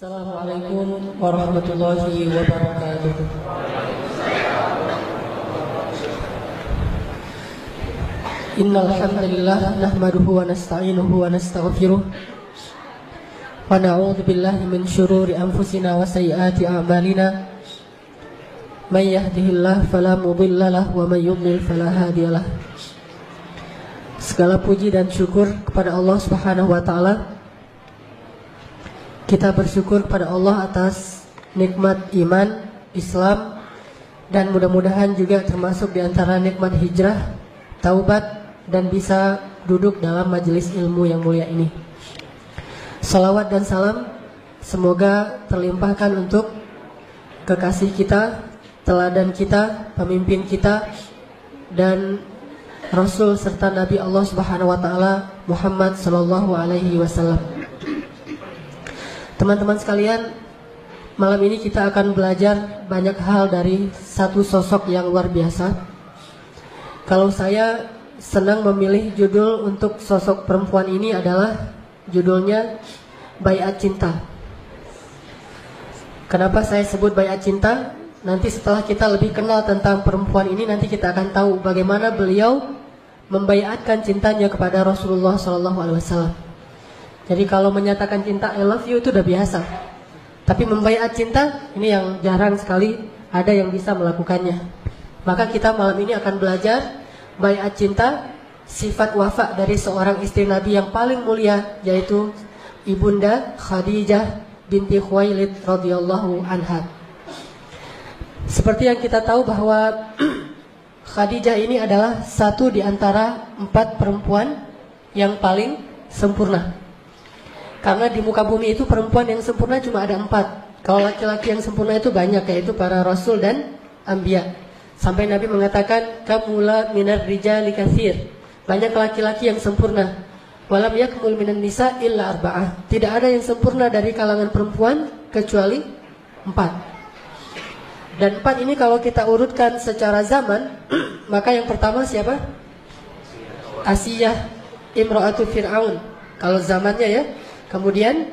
Assalamualaikum warahmatullahi wabarakatuh. Innal hamdalillah nahmaduhu wa nasta'inuhu wa nastaghfiruh wa na'udzu billahi min shururi anfusina wa sayyiati a'malina. May yahdihillahu fala mudilla lahu wa may yudlil fala hadiyalah. Segala puji dan syukur kepada Allah Subhanahu wa taala. Kita bersyukur kepada Allah atas nikmat iman, Islam, dan mudah-mudahan juga termasuk di antara nikmat hijrah, taubat, dan bisa duduk dalam majelis ilmu yang mulia ini. Salawat dan salam semoga terlimpahkan untuk kekasih kita, teladan kita, pemimpin kita, dan Rasul serta Nabi Allah Subhanahu wa taala Muhammad sallallahu alaihi wasallam. Teman-teman sekalian, malam ini kita akan belajar banyak hal dari satu sosok yang luar biasa. Kalau saya senang memilih judul untuk sosok perempuan ini adalah judulnya Baiat Cinta. Kenapa saya sebut Baiat Cinta? Nanti setelah kita lebih kenal tentang perempuan ini, nanti kita akan tahu bagaimana beliau membaiatkan cintanya kepada Rasulullah SAW. Jadi kalau menyatakan cinta I love you itu udah biasa. Tapi membaiat cinta ini yang jarang sekali ada yang bisa melakukannya. Maka kita malam ini akan belajar baiat cinta, sifat wafa dari seorang istri Nabi yang paling mulia, yaitu Ibunda Khadijah binti Khuwailid radhiyallahu anha. Seperti yang kita tahu bahwa Khadijah ini adalah satu di antara 4 perempuan yang paling sempurna. Karena di muka bumi itu perempuan yang sempurna cuma ada 4. Kalau laki-laki yang sempurna itu banyak, yaitu para rasul dan anbiya. Sampai Nabi mengatakan kamula minar rijali katsir. Banyak laki-laki yang sempurna. Walam yakmul minan nisa illa arba'ah. Tidak ada yang sempurna dari kalangan perempuan kecuali 4. Dan 4 ini kalau kita urutkan secara zaman, maka yang pertama siapa? Asiyah imra'atu Fir'aun. Kalau zamannya ya. Kemudian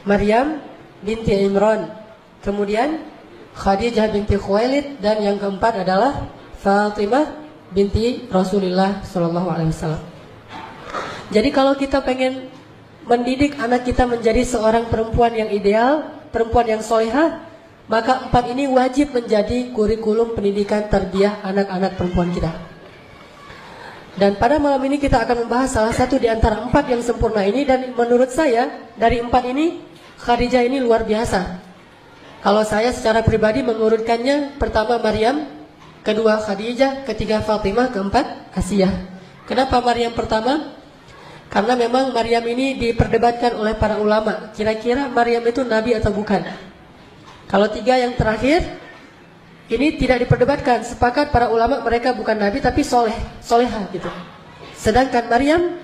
Maryam binti Imran. Kemudian Khadijah binti Khuwailid. Dan yang keempat adalah Fatimah binti Rasulullah SAW. Jadi kalau kita pengen mendidik anak kita menjadi seorang perempuan yang ideal, perempuan yang solehah, maka 4 ini wajib menjadi kurikulum pendidikan tarbiyah anak-anak perempuan kita. Dan pada malam ini kita akan membahas salah satu di antara 4 yang sempurna ini. Dan menurut saya dari 4 ini Khadijah ini luar biasa. Kalau saya secara pribadi mengurutkannya, pertama Maryam, kedua Khadijah, ketiga Fatimah, keempat Asiyah. Kenapa Maryam pertama? Karena memang Maryam ini diperdebatkan oleh para ulama. Kira-kira Maryam itu nabi atau bukan? Kalau 3 yang terakhir ini tidak diperdebatkan, sepakat para ulama mereka bukan nabi tapi solehah gitu. Sedangkan Maryam,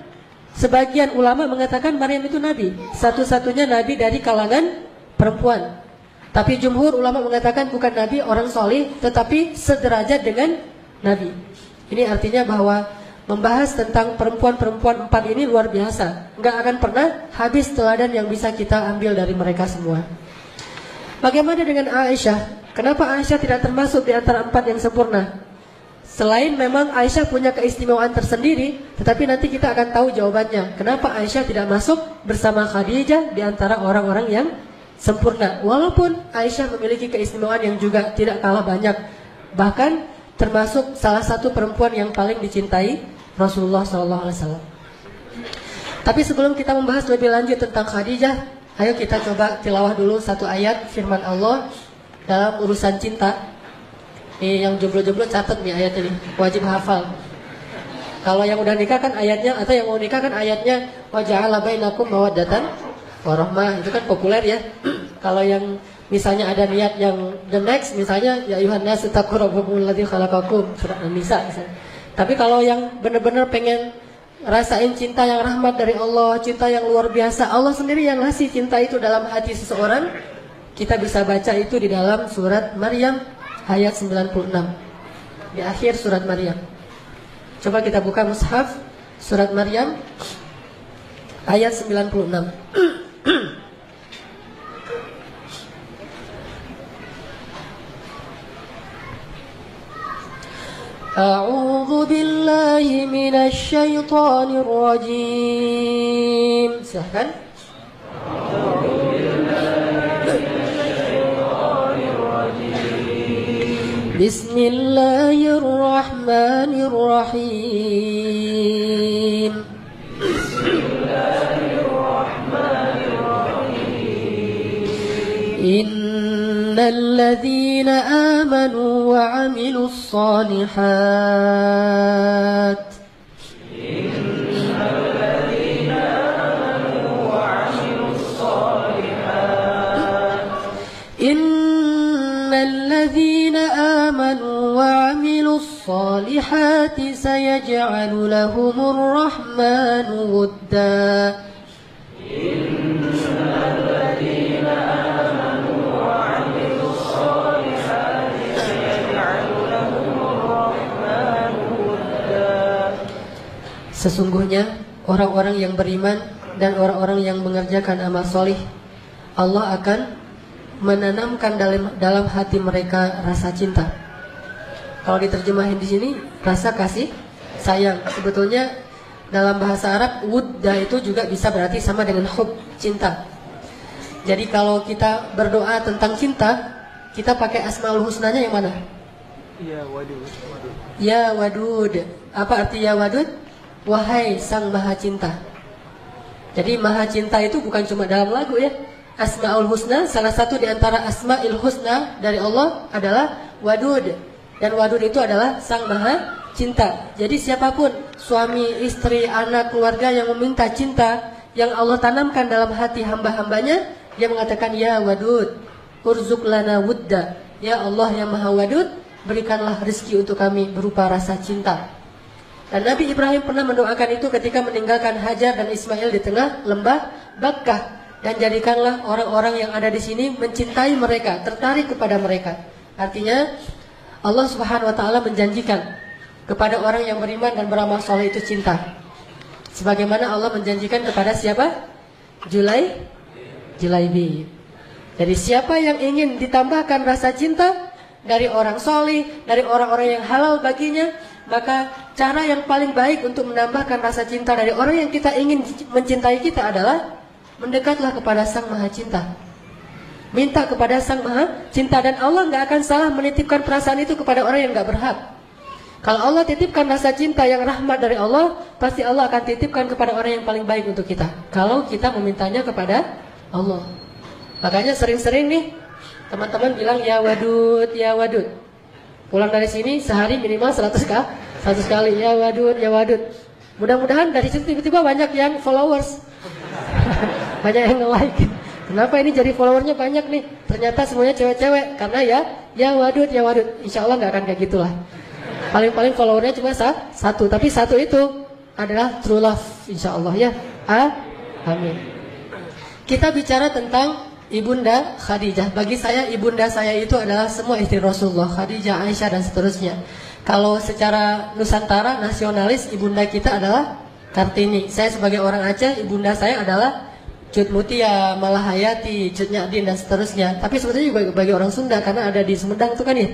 sebagian ulama mengatakan Maryam itu nabi, satu-satunya nabi dari kalangan perempuan. Tapi jumhur ulama mengatakan bukan nabi, orang soleh, tetapi sederajat dengan nabi. Ini artinya bahwa membahas tentang perempuan-perempuan 4 ini luar biasa. Nggak akan pernah habis teladan yang bisa kita ambil dari mereka semua. Bagaimana dengan Aisyah? Kenapa Aisyah tidak termasuk di antara 4 yang sempurna? Selain memang Aisyah punya keistimewaan tersendiri, tetapi nanti kita akan tahu jawabannya. Kenapa Aisyah tidak masuk bersama Khadijah di antara orang-orang yang sempurna? Walaupun Aisyah memiliki keistimewaan yang juga tidak kalah banyak. Bahkan termasuk salah satu perempuan yang paling dicintai Rasulullah SAW. Tapi sebelum kita membahas lebih lanjut tentang Khadijah, ayo kita coba tilawah dulu satu ayat firman Allah dalam urusan cinta. Yang jomblo-jomblo catat nih ayat ini, wajib hafal. Kalau yang udah nikah kan ayatnya, atau yang mau nikah kan ayatnya wa ja'ala bainakum mawaddatan warahmah. Itu kan populer ya. Kalau yang misalnya ada niat yang the next, misalnya ya ayuhan nasu taqu rabbakumul ladzi khalaqakum, surat An-Nisa misalnya. Tapi kalau yang benar-benar pengen rasain cinta yang rahmat dari Allah, cinta yang luar biasa, Allah sendiri yang ngasih cinta itu dalam hati seseorang, kita bisa baca itu di dalam surat Maryam ayat 96. Di akhir surat Maryam. Coba kita buka mushaf surat Maryam ayat 96. A'udzu billahi minasy syaithanir rajim. Silakan. Bismillahirrahmanirrahim. Innal ladzina amanu wa 'amilus shalihat الذين آمنوا وعملوا الصالحات سيجعل لهم الرحمن ودا الذين آمنوا وعملوا الصالحات سيجعل لهم الرحمن ودا. Sesungguhnya orang-orang yang beriman dan orang-orang yang mengerjakan amal solih, Allah akan menanamkan dalam hati mereka rasa cinta. Kalau diterjemahin di sini, rasa kasih sayang. Sebetulnya dalam bahasa Arab, wudda itu juga bisa berarti sama dengan hub, cinta. Jadi kalau kita berdoa tentang cinta, kita pakai asmaul husnanya yang mana? Ya wadud. Ya wadud. Apa arti ya wadud? Wahai sang maha cinta. Jadi maha cinta itu bukan cuma dalam lagu ya. Asmaul husna, salah satu di antara asmaul husna dari Allah adalah wadud. Dan wadud itu adalah sang maha cinta. Jadi siapapun, suami, istri, anak, keluarga yang meminta cinta yang Allah tanamkan dalam hati hamba-hambanya, dia mengatakan ya wadud, urzuq lana wudda. Ya Allah yang maha wadud, berikanlah rezeki untuk kami berupa rasa cinta. Dan Nabi Ibrahim pernah mendoakan itu ketika meninggalkan Hajar dan Ismail di tengah lembah Bakkah. Dan jadikanlah orang-orang yang ada di sini mencintai mereka, tertarik kepada mereka. Artinya Allah Subhanahu wa taala menjanjikan kepada orang yang beriman dan beramal soleh itu cinta. Sebagaimana Allah menjanjikan kepada siapa? Julaibi. Jadi siapa yang ingin ditambahkan rasa cinta dari orang soleh, dari orang-orang yang halal baginya, maka cara yang paling baik untuk menambahkan rasa cinta dari orang yang kita ingin mencintai kita adalah mendekatlah kepada Sang Maha Cinta. Minta kepada Sang Maha Cinta. Dan Allah gak akan salah menitipkan perasaan itu kepada orang yang gak berhak. Kalau Allah titipkan rasa cinta yang rahmat dari Allah, pasti Allah akan titipkan kepada orang yang paling baik untuk kita, kalau kita memintanya kepada Allah. Makanya sering-sering nih teman-teman bilang ya wadud, ya wadud. Pulang dari sini sehari minimal 100 kali ya wadud, ya wadud. Mudah-mudahan dari situ tiba-tiba banyak yang followers. Banyak yang nge-like. Kenapa ini jadi followernya banyak nih? Ternyata semuanya cewek-cewek. Karena ya wadud, ya wadud. Insya Allah gak akan kayak gitulah. Paling-paling followernya cuma satu. Tapi satu itu adalah true love, insya Allah ya. Amin. Kita bicara tentang Ibunda Khadijah. Bagi saya ibunda saya itu adalah semua istri Rasulullah, Khadijah, Aisyah dan seterusnya. Kalau secara Nusantara nasionalis, ibunda kita adalah Kartini. Saya sebagai orang Aceh, ibunda saya adalah Cut Mutia, Malahayati, Cut Nyadin dan seterusnya. Tapi sebetulnya juga bagi orang Sunda karena ada di Sumedang itu kan ya.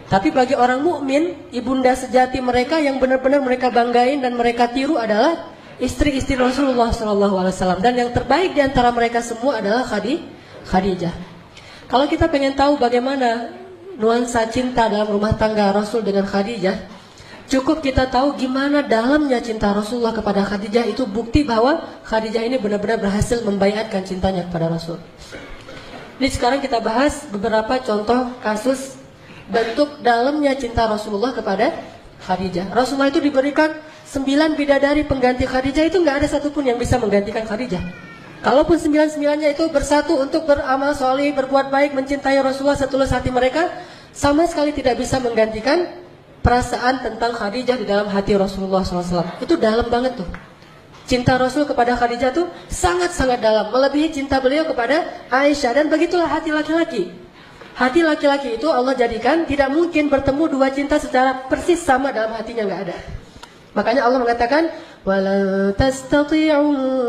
Tapi bagi orang mukmin, ibunda sejati mereka yang benar-benar mereka banggain dan mereka tiru adalah istri-istri Rasulullah SAW. Dan yang terbaik di antara mereka semua adalah Khadijah. Kalau kita pengen tahu bagaimana nuansa cinta dalam rumah tangga Rasul dengan Khadijah, cukup kita tahu gimana dalamnya cinta Rasulullah kepada Khadijah. Itu bukti bahwa Khadijah ini benar-benar berhasil membaiatkan cintanya kepada Rasul. Ini sekarang kita bahas beberapa contoh kasus bentuk dalamnya cinta Rasulullah kepada Khadijah. Rasulullah itu diberikan 9 bidadari pengganti Khadijah, itu nggak ada satupun yang bisa menggantikan Khadijah. Kalaupun 9-9-nya itu bersatu untuk beramal soleh, berbuat baik, mencintai Rasulullah setulus hati mereka, sama sekali tidak bisa menggantikan perasaan tentang Khadijah di dalam hati Rasulullah SAW. Itu dalam banget tuh. Cinta Rasul kepada Khadijah tuh sangat-sangat dalam, melebihi cinta beliau kepada Aisyah. Dan begitulah hati laki-laki. Hati laki-laki itu Allah jadikan tidak mungkin bertemu dua cinta secara persis sama dalam hatinya, nggak ada. Makanya Allah mengatakan walan tastati'u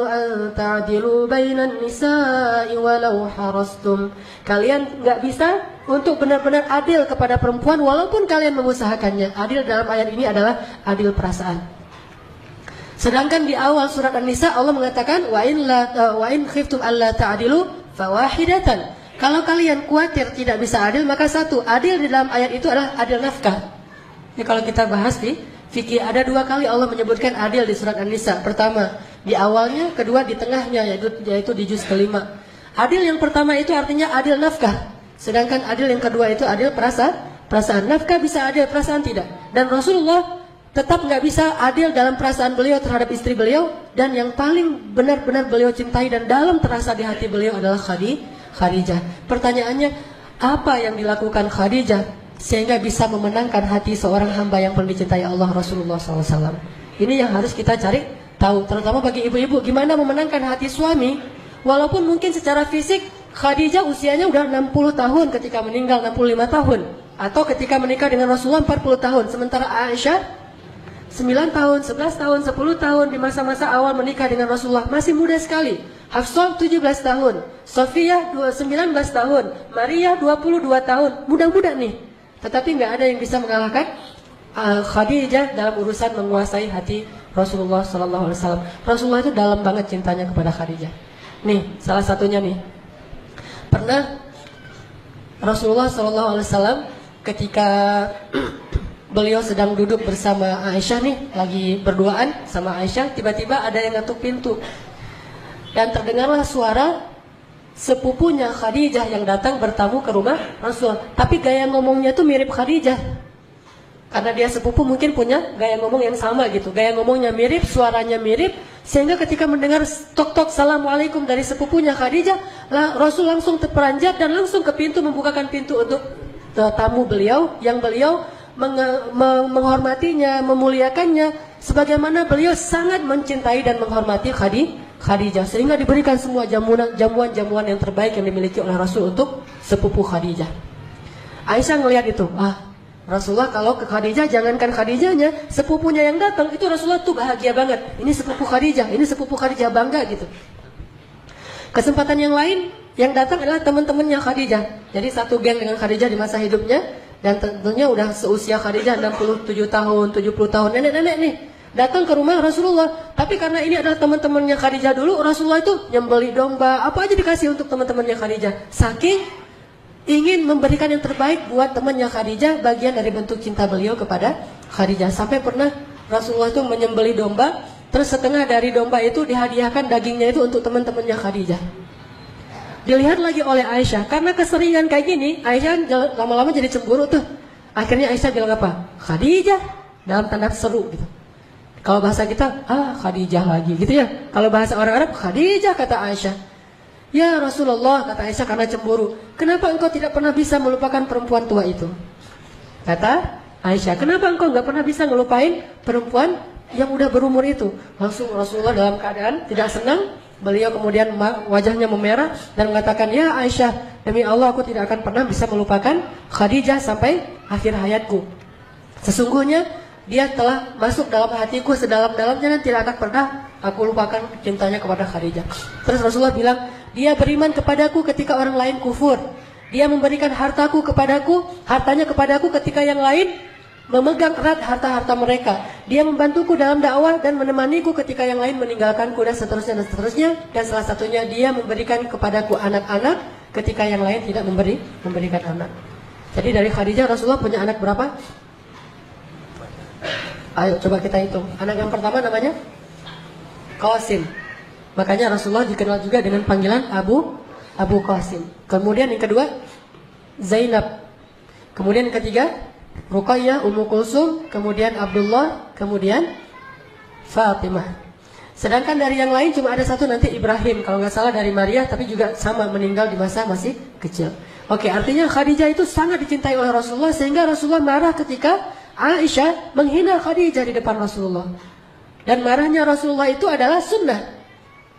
an ta'dilu bainan nisa'i walau harastum. Kalian nggak bisa untuk benar-benar adil kepada perempuan walaupun kalian mengusahakannya. Adil dalam ayat ini adalah adil perasaan. Sedangkan di awal surat An-Nisa Allah mengatakan wa in khiftum alla ta'dilu fawahidatan. Kalau kalian khawatir tidak bisa adil, maka satu, adil di dalam ayat itu adalah adil nafkah. Ini kalau kita bahas di fikih, ada 2 kali Allah menyebutkan adil di surat An-Nisa. Pertama, di awalnya, kedua di tengahnya, yaitu di juz kelima. Adil yang pertama itu artinya adil nafkah. Sedangkan adil yang kedua itu adil perasaan. Nafkah bisa adil, perasaan tidak. Dan Rasulullah tetap nggak bisa adil dalam perasaan beliau terhadap istri beliau. Dan yang paling benar-benar beliau cintai dan dalam terasa di hati beliau adalah Khadijah. Pertanyaannya, apa yang dilakukan Khadijah sehingga bisa memenangkan hati seorang hamba yang paling dicintai Allah, Rasulullah SAW? Ini yang harus kita cari tahu, terutama bagi ibu-ibu, gimana memenangkan hati suami. Walaupun mungkin secara fisik Khadijah usianya udah 60 tahun ketika meninggal, 65 tahun. Atau ketika menikah dengan Rasulullah 40 tahun. Sementara Aisyah 9 tahun, 11 tahun, 10 tahun di masa-masa awal menikah dengan Rasulullah, masih muda sekali. Hafsah 17 tahun, Sofiyah 19 tahun, Maria 22 tahun, muda-muda nih. Tetapi nggak ada yang bisa mengalahkan Khadijah dalam urusan menguasai hati Rasulullah SAW. Rasulullah itu dalam banget cintanya kepada Khadijah. Nih, salah satunya nih. Pernah Rasulullah SAW ketika beliau sedang duduk bersama Aisyah nih, lagi berduaan sama Aisyah, tiba-tiba ada yang ngetuk pintu. Dan terdengarlah suara sepupunya Khadijah yang datang bertamu ke rumah Rasul. Tapi gaya ngomongnya tuh mirip Khadijah. Karena dia sepupu mungkin punya gaya ngomong yang sama gitu. Gaya ngomongnya mirip, suaranya mirip. Sehingga ketika mendengar tok-tok Assalamualaikum dari sepupunya Khadijah, Rasul langsung terperanjat dan langsung ke pintu, membukakan pintu untuk tamu beliau. Yang beliau menghormatinya, memuliakannya. Sebagaimana beliau sangat mencintai dan menghormati Khadijah, sehingga diberikan semua jamuan-jamuan yang terbaik yang dimiliki oleh Rasul untuk sepupu Khadijah. Aisyah ngelihat itu, Rasulullah kalau ke Khadijah, jangankan Khadijahnya, sepupunya yang datang itu Rasulullah tuh bahagia banget. Ini sepupu Khadijah, bangga gitu. Kesempatan yang lain yang datang adalah teman-temannya Khadijah. Jadi satu geng dengan Khadijah di masa hidupnya, dan tentunya udah seusia Khadijah 67 tahun, 70 tahun, nenek-nenek nih datang ke rumah Rasulullah. Tapi karena ini adalah teman-temannya Khadijah dulu, Rasulullah itu nyembeli domba, apa aja dikasih untuk teman-temannya Khadijah. Saking ingin memberikan yang terbaik buat temannya Khadijah, bagian dari bentuk cinta beliau kepada Khadijah. Sampai pernah Rasulullah itu menyembeli domba, terus setengah dari domba itu dihadiahkan dagingnya itu untuk teman-temannya Khadijah. Dilihat lagi oleh Aisyah, karena keseringan kayak gini, Aisyah lama-lama jadi cemburu tuh. Akhirnya Aisyah bilang apa? Khadijah, dalam tanda seru gitu. Kalau bahasa kita, Khadijah lagi gitu ya. Kalau bahasa orang Arab, Khadijah, kata Aisyah. Ya Rasulullah, kata Aisyah karena cemburu, kenapa engkau tidak pernah bisa melupakan perempuan tua itu? Kata Aisyah, kenapa engkau nggak pernah bisa ngelupain perempuan yang udah berumur itu? Langsung Rasulullah dalam keadaan tidak senang. Beliau kemudian wajahnya memerah dan mengatakan, ya Aisyah, demi Allah aku tidak akan pernah bisa melupakan Khadijah sampai akhir hayatku. Sesungguhnya dia telah masuk dalam hatiku sedalam-dalamnya dan tidak akan pernah aku lupakan cintanya kepada Khadijah. Terus Rasulullah bilang, dia beriman kepadaku ketika orang lain kufur. Dia memberikan hartanya kepadaku ketika yang lain memegang erat harta-harta mereka. Dia membantuku dalam dakwah dan menemaniku ketika yang lain meninggalkanku, dan seterusnya. Dan salah satunya dia memberikan kepadaku anak-anak ketika yang lain tidak memberikan anak. Jadi dari Khadijah Rasulullah punya anak berapa? Ayo coba kita hitung. Anak yang pertama namanya Qasim. Makanya Rasulullah dikenal juga dengan panggilan Abu Qasim. Kemudian yang kedua Zainab. Kemudian yang ketiga Ruqayyah, Ummu Kulsum, kemudian Abdullah, kemudian Fatimah. Sedangkan dari yang lain cuma ada satu nanti Ibrahim, kalau nggak salah dari Maria, tapi juga sama meninggal di masa masih kecil. Oke, artinya Khadijah itu sangat dicintai oleh Rasulullah, sehingga Rasulullah marah ketika Aisyah menghina Khadijah di depan Rasulullah. Dan marahnya Rasulullah itu adalah sunnah.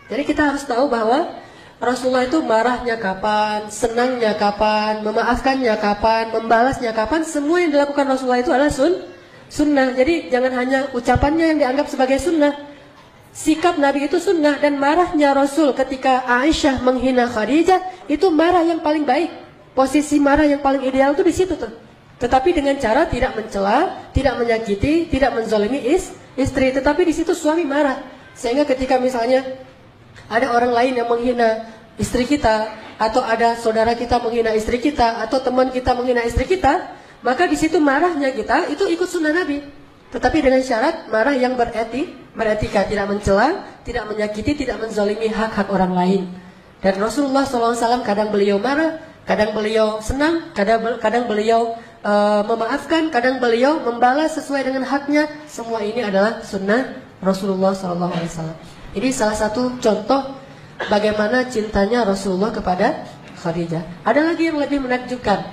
Jadi kita harus tahu bahwa Rasulullah itu marahnya kapan, senangnya kapan, memaafkannya kapan, membalasnya kapan, semua yang dilakukan Rasulullah itu adalah sunnah. Jadi jangan hanya ucapannya yang dianggap sebagai sunnah. sikap Nabi itu sunnah, dan marahnya Rasul ketika Aisyah menghina Khadijah itu marah yang paling baik. Posisi marah yang paling ideal itu di situ tuh. Tetapi dengan cara tidak mencela, tidak menyakiti, tidak menzalimi istri. Tetapi di situ suami marah. Sehingga ketika misalnya ada orang lain yang menghina istri kita, atau ada saudara kita menghina istri kita, atau teman kita menghina istri kita, maka di situ marahnya kita itu ikut sunnah Nabi. Tetapi dengan syarat marah yang beretika, tidak mencela, tidak menyakiti, tidak menzalimi hak-hak orang lain. Dan Rasulullah SAW kadang beliau marah, kadang beliau senang, kadang beliau memaafkan, kadang beliau membalas sesuai dengan haknya. Semua ini adalah sunnah Rasulullah SAW. Ini salah satu contoh bagaimana cintanya Rasulullah kepada Khadijah. Ada lagi yang lebih menakjubkan.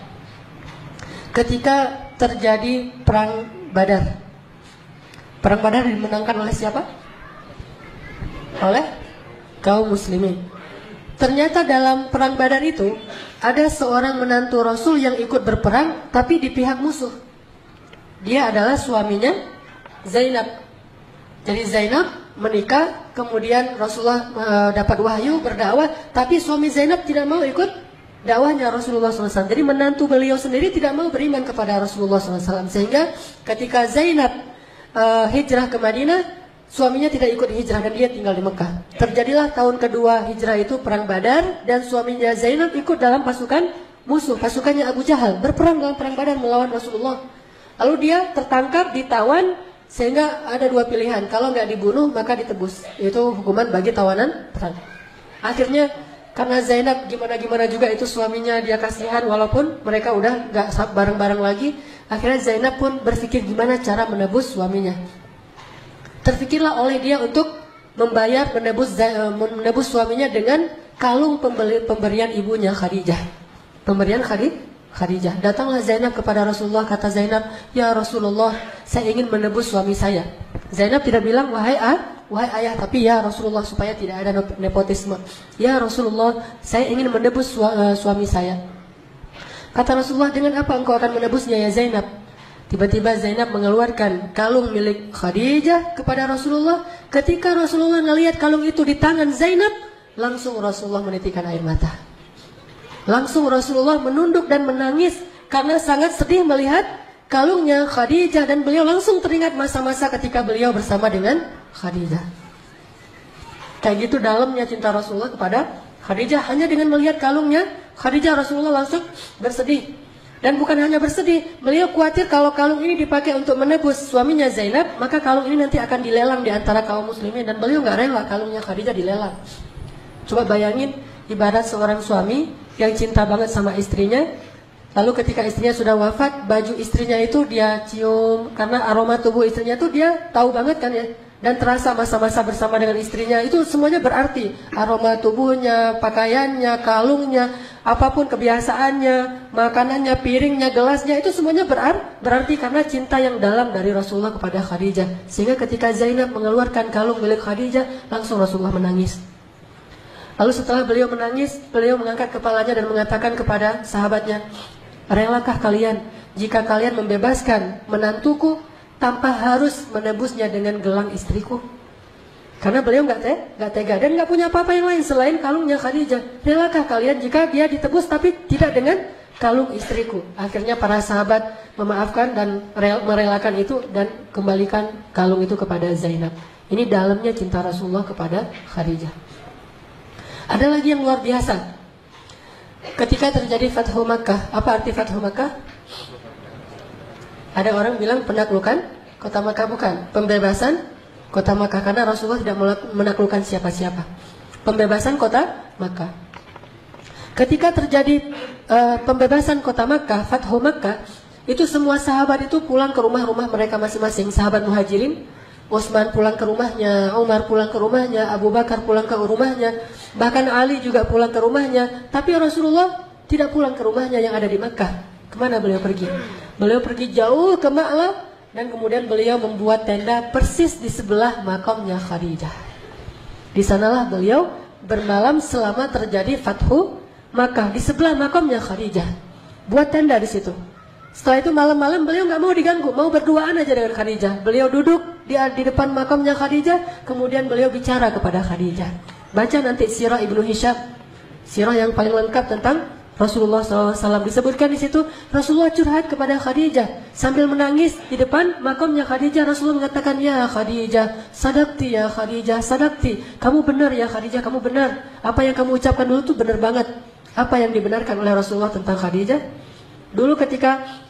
Ketika terjadi perang Badar. Perang Badar dimenangkan oleh siapa? Oleh kaum muslimin. Ternyata dalam perang Badar itu ada seorang menantu Rasul yang ikut berperang tapi di pihak musuh. Dia adalah suaminya Zainab. Jadi Zainab menikah, kemudian Rasulullah dapat wahyu berdakwah, tapi suami Zainab tidak mau ikut dakwahnya Rasulullah SAW. Jadi menantu beliau sendiri tidak mau beriman kepada Rasulullah SAW. Sehingga ketika Zainab hijrah ke Madinah, suaminya tidak ikut hijrah dan dia tinggal di Mekah. Terjadilah tahun kedua hijrah itu perang Badar, dan suaminya Zainab ikut dalam pasukan musuh, pasukannya Abu Jahal, berperang dalam perang Badar melawan Rasulullah. Lalu dia tertangkap, ditawan, sehingga ada dua pilihan, kalau nggak dibunuh maka ditebus. Itu hukuman bagi tawanan perang. Akhirnya karena Zainab gimana juga itu suaminya, dia kasihan walaupun mereka udah nggak bareng-bareng lagi. Akhirnya Zainab pun berpikir gimana cara menebus suaminya. Terfikirlah oleh dia untuk membayar menebus suaminya dengan kalung pemberian ibunya Khadijah. Pemberian Khadijah. Datanglah Zainab kepada Rasulullah, kata Zainab, "Ya Rasulullah, saya ingin menebus suami saya." Zainab tidak bilang wahai ayah, tapi ya Rasulullah, supaya tidak ada nepotisme. "Ya Rasulullah, saya ingin menebus suami saya." Kata Rasulullah, "Dengan apa engkau akan menebusnya ya Zainab?" Tiba-tiba Zainab mengeluarkan kalung milik Khadijah kepada Rasulullah. Ketika Rasulullah melihat kalung itu di tangan Zainab, langsung Rasulullah menitikkan air mata. Langsung Rasulullah menunduk dan menangis karena sangat sedih melihat kalungnya Khadijah, dan beliau langsung teringat masa-masa ketika beliau bersama dengan Khadijah. Kayak gitu dalamnya cinta Rasulullah kepada Khadijah. Hanya dengan melihat kalungnya Khadijah, Rasulullah langsung bersedih. Dan bukan hanya bersedih, beliau khawatir kalau kalung ini dipakai untuk menebus suaminya Zainab, maka kalung ini nanti akan dilelang di antara kaum muslimin, dan beliau nggak rela kalungnya Khadijah dilelang. Coba bayangin, ibarat seorang suami yang cinta banget sama istrinya, lalu ketika istrinya sudah wafat, baju istrinya itu dia cium, karena aroma tubuh istrinya itu dia tahu banget kan ya, dan terasa masa-masa bersama dengan istrinya, itu semuanya berarti. Aroma tubuhnya, pakaiannya, kalungnya, apapun kebiasaannya, makanannya, piringnya, gelasnya, itu semuanya berarti karena cinta yang dalam dari Rasulullah kepada Khadijah. Sehingga ketika Zainab mengeluarkan kalung milik Khadijah, langsung Rasulullah menangis. Lalu setelah beliau menangis, beliau mengangkat kepalanya dan mengatakan kepada sahabatnya, "Relakah kalian jika kalian membebaskan menantuku tanpa harus menebusnya dengan gelang istriku?" Karena beliau nggak tega dan nggak punya apa-apa yang lain selain kalungnya Khadijah. "Relakah kalian jika dia ditebus tapi tidak dengan kalung istriku?" Akhirnya para sahabat memaafkan dan merelakan itu dan kembalikan kalung itu kepada Zainab. Ini dalamnya cinta Rasulullah kepada Khadijah. Ada lagi yang luar biasa. Ketika terjadi Fathu Makkah, apa arti Fathu Makkah? Ada orang bilang penaklukan kota Makkah, bukan. Pembebasan kota Makkah, karena Rasulullah tidak menaklukkan siapa-siapa. Pembebasan kota Makkah. Ketika terjadi pembebasan kota Makkah, Fathu Makkah, itu semua sahabat itu pulang ke rumah-rumah mereka masing-masing. Sahabat Muhajirin, Utsman pulang ke rumahnya, Umar pulang ke rumahnya, Abu Bakar pulang ke rumahnya, bahkan Ali juga pulang ke rumahnya. Tapi Rasulullah tidak pulang ke rumahnya yang ada di Makkah. Kemana beliau pergi? Beliau pergi jauh ke Ma'lah, dan kemudian beliau membuat tenda persis di sebelah makamnya Khadijah. Di sanalah beliau bermalam selama terjadi Fathu Makkah, di sebelah makamnya Khadijah. Buat tenda di situ. Setelah itu malam-malam beliau nggak mau diganggu, mau berduaan aja dengan Khadijah. Beliau duduk di depan makamnya Khadijah, kemudian beliau bicara kepada Khadijah. Baca nanti sirah Ibnu Hisham, sirah yang paling lengkap tentang Rasulullah SAW. Disebutkan di situ Rasulullah curhat kepada Khadijah sambil menangis di depan makamnya Khadijah. Rasulullah mengatakan, ya Khadijah, sadaqti ya Khadijah, sadaqti. Kamu benar ya Khadijah, kamu benar. Apa yang kamu ucapkan dulu tuh benar banget. Apa yang dibenarkan oleh Rasulullah tentang Khadijah? Dulu ketika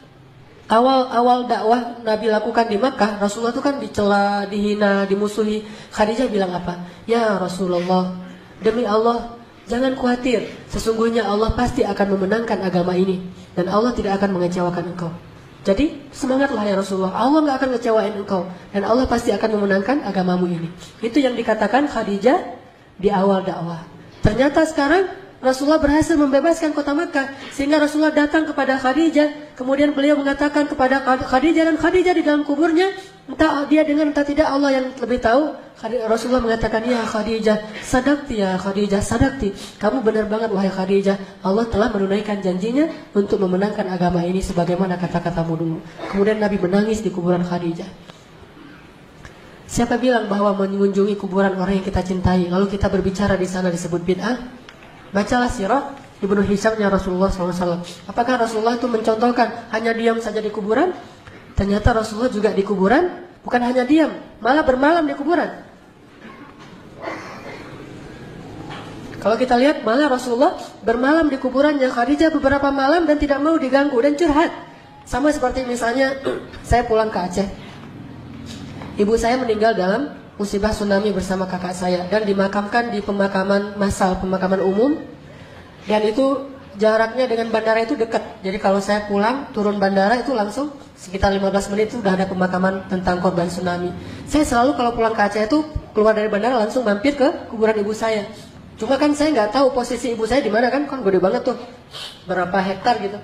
awal-awal dakwah Nabi lakukan di Makkah, Rasulullah itu kan dicela, dihina, dimusuhi. Khadijah bilang apa? Ya Rasulullah, demi Allah, jangan khawatir, sesungguhnya Allah pasti akan memenangkan agama ini dan Allah tidak akan mengecewakan engkau. Jadi semangatlah ya Rasulullah, Allah nggak akan ngecewain engkau dan Allah pasti akan memenangkan agamamu ini. Itu yang dikatakan Khadijah di awal dakwah. Ternyata sekarang Rasulullah berhasil membebaskan kota Makkah, sehingga Rasulullah datang kepada Khadijah, kemudian beliau mengatakan kepada Khadijah, dan Khadijah di dalam kuburnya, entah dia dengar entah tidak, Allah yang lebih tahu. Rasulullah mengatakan, ya Khadijah, sadaqti ya Khadijah, sadaqti. Kamu benar banget wahai Khadijah, Allah telah menunaikan janjinya untuk memenangkan agama ini sebagaimana kata-katamu dulu. Kemudian Nabi menangis di kuburan Khadijah. Siapa bilang bahwa mengunjungi kuburan orang yang kita cintai, lalu kita berbicara di sana disebut bid'ah? Bacalah sirah Ibnu Hishamnya Rasulullah SAW. Apakah Rasulullah itu mencontohkan hanya diam saja di kuburan? Ternyata Rasulullah juga di kuburan bukan hanya diam, malah bermalam di kuburan. Kalau kita lihat, malah Rasulullah bermalam di kuburannya Khadijah beberapa malam dan tidak mau diganggu dan curhat. Sama seperti misalnya saya pulang ke Aceh, ibu saya meninggal dalam musibah tsunami bersama kakak saya dan dimakamkan di pemakaman massal, pemakaman umum, dan itu jaraknya dengan bandara itu dekat. Jadi kalau saya pulang turun bandara itu langsung sekitar 15 menit itu udah ada pemakaman tentang korban tsunami. Saya selalu kalau pulang ke Aceh itu keluar dari bandara langsung mampir ke kuburan ibu saya. Cuma kan saya nggak tahu posisi ibu saya di mana, kan gede banget tuh, berapa hektar gitu.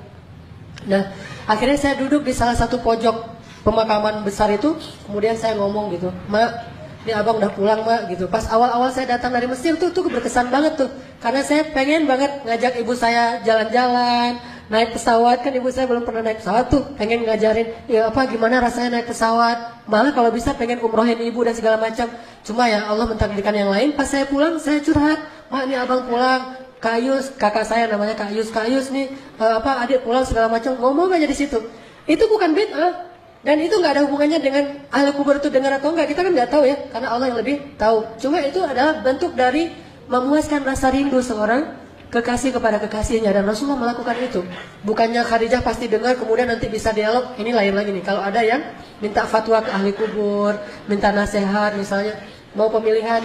Nah akhirnya saya duduk di salah satu pojok pemakaman besar itu, kemudian saya ngomong gitu, Mak, ini abang udah pulang Mak gitu. Pas awal-awal saya datang dari Mesir tuh berkesan banget tuh, karena saya pengen banget ngajak ibu saya jalan-jalan, naik pesawat. Kan ibu saya belum pernah naik pesawat tuh, pengen ngajarin ya apa gimana rasanya naik pesawat. Malah kalau bisa pengen umrohin ibu dan segala macam. Cuma ya Allah mentakdirkan yang lain. Pas saya pulang saya curhat, Mak ini abang pulang, Kak Yus, kakak saya namanya Kak Yus nih adik pulang segala macam. Ngomong aja di situ. Itu bukan bid'ah. Dan itu nggak ada hubungannya dengan ahli kubur itu dengar atau enggak, kita kan nggak tahu ya, karena Allah yang lebih tahu. Cuma itu adalah bentuk dari memuaskan rasa rindu seorang kekasih kepada kekasihnya, dan Rasulullah melakukan itu. Bukannya Khadijah pasti dengar kemudian nanti bisa dialog. Ini lain lagi nih, kalau ada yang minta fatwa ke ahli kubur, minta nasihat, misalnya mau pemilihan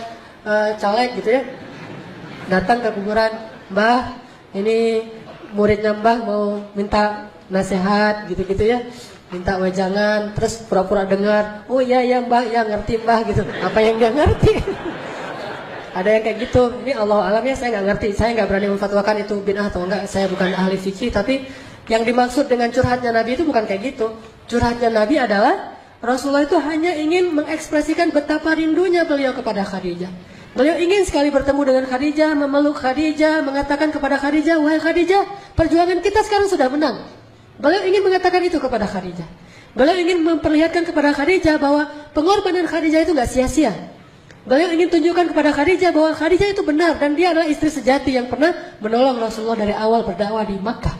caleg gitu ya, datang ke kuburan, Mbah, ini muridnya Mbah mau minta nasihat gitu-gitu ya, minta wejangan, terus pura-pura dengar, oh iya ya Mbah, ya ngerti Mbah gitu. Apa yang dia ngerti? Ada yang kayak gitu. Ini Allah alamnya saya nggak ngerti, saya nggak berani memfatwakan itu bid'ah atau enggak. Saya bukan ahli fikih, tapi yang dimaksud dengan curhatnya Nabi itu bukan kayak gitu. Curhatnya Nabi adalah Rasulullah itu hanya ingin mengekspresikan betapa rindunya beliau kepada Khadijah. Beliau ingin sekali bertemu dengan Khadijah, memeluk Khadijah, mengatakan kepada Khadijah, wahai Khadijah, perjuangan kita sekarang sudah menang. Beliau ingin mengatakan itu kepada Khadijah. Beliau ingin memperlihatkan kepada Khadijah bahwa pengorbanan Khadijah itu nggak sia-sia. Beliau ingin tunjukkan kepada Khadijah bahwa Khadijah itu benar dan dia adalah istri sejati yang pernah menolong Rasulullah dari awal berdakwah di Makkah.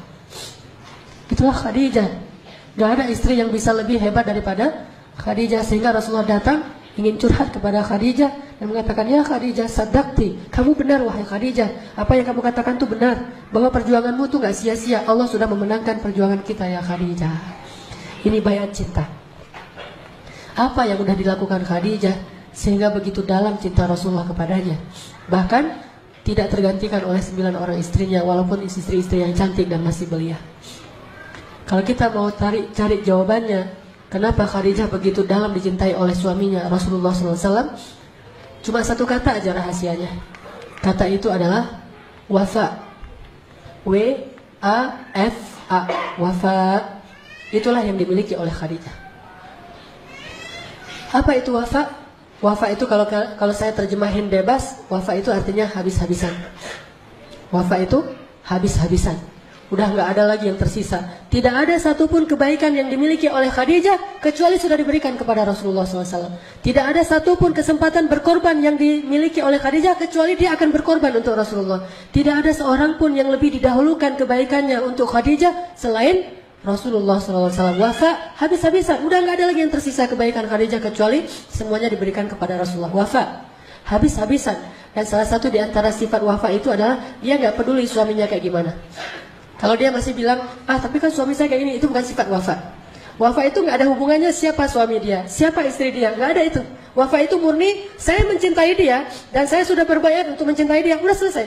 Itulah Khadijah. Gak ada istri yang bisa lebih hebat daripada Khadijah, sehingga Rasulullah datang ingin curhat kepada Khadijah dan mengatakan, ya Khadijah, sadaqti, kamu benar wahai Khadijah, apa yang kamu katakan itu benar, bahwa perjuanganmu itu gak sia-sia, Allah sudah memenangkan perjuangan kita ya Khadijah. Ini bayat cinta. Apa yang sudah dilakukan Khadijah sehingga begitu dalam cinta Rasulullah kepadanya, bahkan tidak tergantikan oleh 9 orang istrinya, walaupun istri-istri yang cantik dan masih belia. Kalau kita mau cari jawabannya, kenapa Khadijah begitu dalam dicintai oleh suaminya Rasulullah SAW? Cuma satu kata aja rahasianya. Kata itu adalah wafa. W-A-F-A. Wafa. Itulah yang dimiliki oleh Khadijah. Apa itu wafa? Wafa itu kalau saya terjemahin bebas, wafa itu artinya habis-habisan. Wafa itu habis-habisan. Udah nggak ada lagi yang tersisa. Tidak ada satupun kebaikan yang dimiliki oleh Khadijah kecuali sudah diberikan kepada Rasulullah SAW. Tidak ada satupun kesempatan berkorban yang dimiliki oleh Khadijah kecuali dia akan berkorban untuk Rasulullah. Tidak ada seorang pun yang lebih didahulukan kebaikannya untuk Khadijah selain Rasulullah SAW. Wafa habis-habisan. Udah nggak ada lagi yang tersisa kebaikan Khadijah kecuali semuanya diberikan kepada Rasulullah. Wafa habis-habisan. Dan salah satu di antara sifat wafa itu adalah dia nggak peduli suaminya kayak gimana. Kalau dia masih bilang, tapi kan suami saya kayak gini, itu bukan sifat wafa. Wafa itu nggak ada hubungannya siapa suami dia, siapa istri dia, nggak ada itu. Wafa itu murni, saya mencintai dia dan saya sudah berbaiat untuk mencintai dia, udah selesai.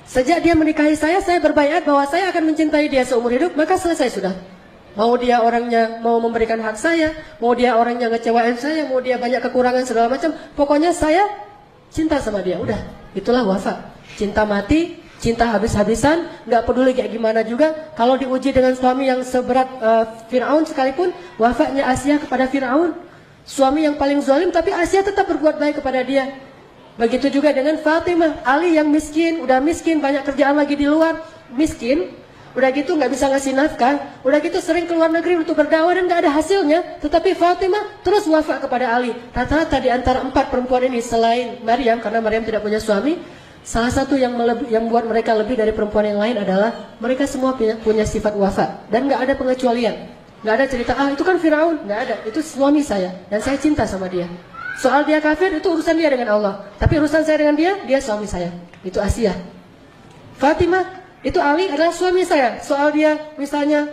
Sejak dia menikahi saya berbaiat bahwa saya akan mencintai dia seumur hidup, maka selesai sudah. Mau dia orangnya mau memberikan hak saya, mau dia orangnya ngecewain saya, mau dia banyak kekurangan segala macam, pokoknya saya cinta sama dia, udah. Itulah wafa. Cinta mati. Cinta habis-habisan, nggak peduli kayak gimana juga. Kalau diuji dengan suami yang seberat Fir'aun sekalipun, wafanya Asia kepada Fir'aun, suami yang paling zalim, tapi Asia tetap berbuat baik kepada dia. Begitu juga dengan Fatimah, Ali yang miskin, udah miskin, banyak kerjaan lagi di luar, miskin, udah gitu nggak bisa ngasih nafkah, udah gitu sering keluar negeri untuk berdakwah dan nggak ada hasilnya. Tetapi Fatimah terus wafa kepada Ali. Rata-rata di antara 4 perempuan ini selain Maryam, karena Maryam tidak punya suami, salah satu yang membuat mereka lebih dari perempuan yang lain adalah mereka semua punya sifat wafa dan nggak ada pengecualian, nggak ada cerita itu kan Firaun, nggak ada, itu suami saya dan saya cinta sama dia. Soal dia kafir itu urusan dia dengan Allah, tapi urusan saya dengan dia suami saya. Itu Asia. Fatimah itu Ali adalah suami saya. Soal dia misalnya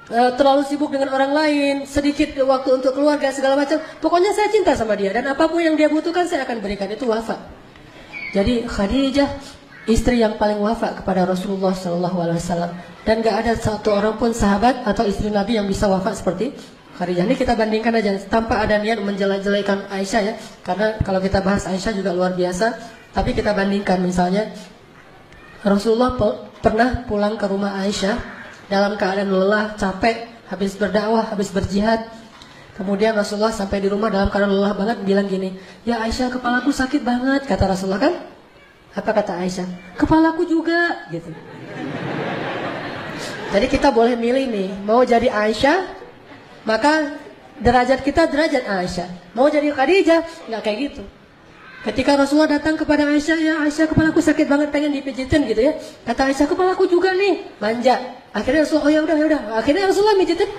terlalu sibuk dengan orang lain, sedikit waktu untuk keluarga segala macam, pokoknya saya cinta sama dia dan apapun yang dia butuhkan saya akan berikan. Itu wafa. Jadi Khadijah istri yang paling wafa kepada Rasulullah SAW dan gak ada satu orang pun sahabat atau istri Nabi yang bisa wafa seperti Khadijah. Ini kita bandingkan aja tanpa ada niat menjelek-jelekan Aisyah ya, karena kalau kita bahas Aisyah juga luar biasa. Tapi kita bandingkan misalnya Rasulullah pernah pulang ke rumah Aisyah dalam keadaan lelah, capek, habis berdakwah, habis berjihad. Kemudian Rasulullah sampai di rumah dalam keadaan lelah banget, bilang gini, ya Aisyah, kepalaku sakit banget, kata Rasulullah kan? Apa kata Aisyah? Kepalaku juga, gitu. Jadi kita boleh milih nih, mau jadi Aisyah, maka derajat kita derajat Aisyah. Mau jadi Khadijah, nggak kayak gitu. Ketika Rasulullah datang kepada Aisyah, ya Aisyah, kepalaku sakit banget, pengen dipijitin gitu ya. Kata Aisyah, kepalaku juga nih, manja. Akhirnya Rasulullah, oh ya udah. Akhirnya Rasulullah mijitin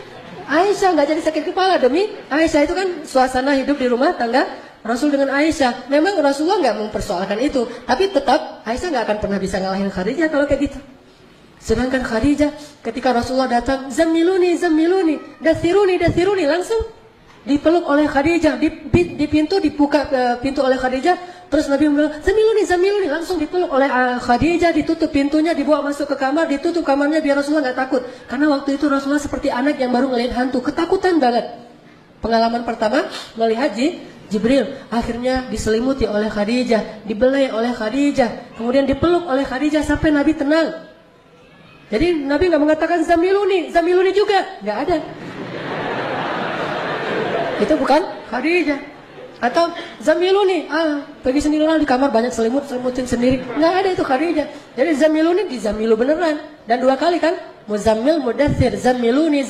Aisyah, nggak jadi sakit kepala demi Aisyah. Itu kan suasana hidup di rumah tangga Rasul dengan Aisyah. Memang Rasulullah nggak mempersoalkan itu, tapi tetap Aisyah nggak akan pernah bisa ngalahin Khadijah kalau kayak gitu. Sedangkan Khadijah ketika Rasulullah datang, Zammiluni, dathiruni, langsung dipeluk oleh Khadijah, di pintu dibuka pintu oleh Khadijah. Terus Nabi bilang, Zammiluni, langsung dipeluk oleh Khadijah, ditutup pintunya, dibawa masuk ke kamar, ditutup kamarnya biar Rasulullah nggak takut. Karena waktu itu Rasulullah seperti anak yang baru ngelihat hantu, ketakutan banget. Pengalaman pertama melihat Jibril, akhirnya diselimuti oleh Khadijah, dibelai oleh Khadijah, kemudian dipeluk oleh Khadijah sampai Nabi tenang. Jadi Nabi nggak mengatakan Zammiluni juga, nggak ada. Itu bukan Khadijah. Atau Zammiluni, pergi sendirilah di kamar banyak selimutin sendiri. Nggak ada itu Khadijah. Jadi Zammiluni dizammilu beneran. Dan 2 kali kan, Muzammil, Mudaththir, Zammiluni,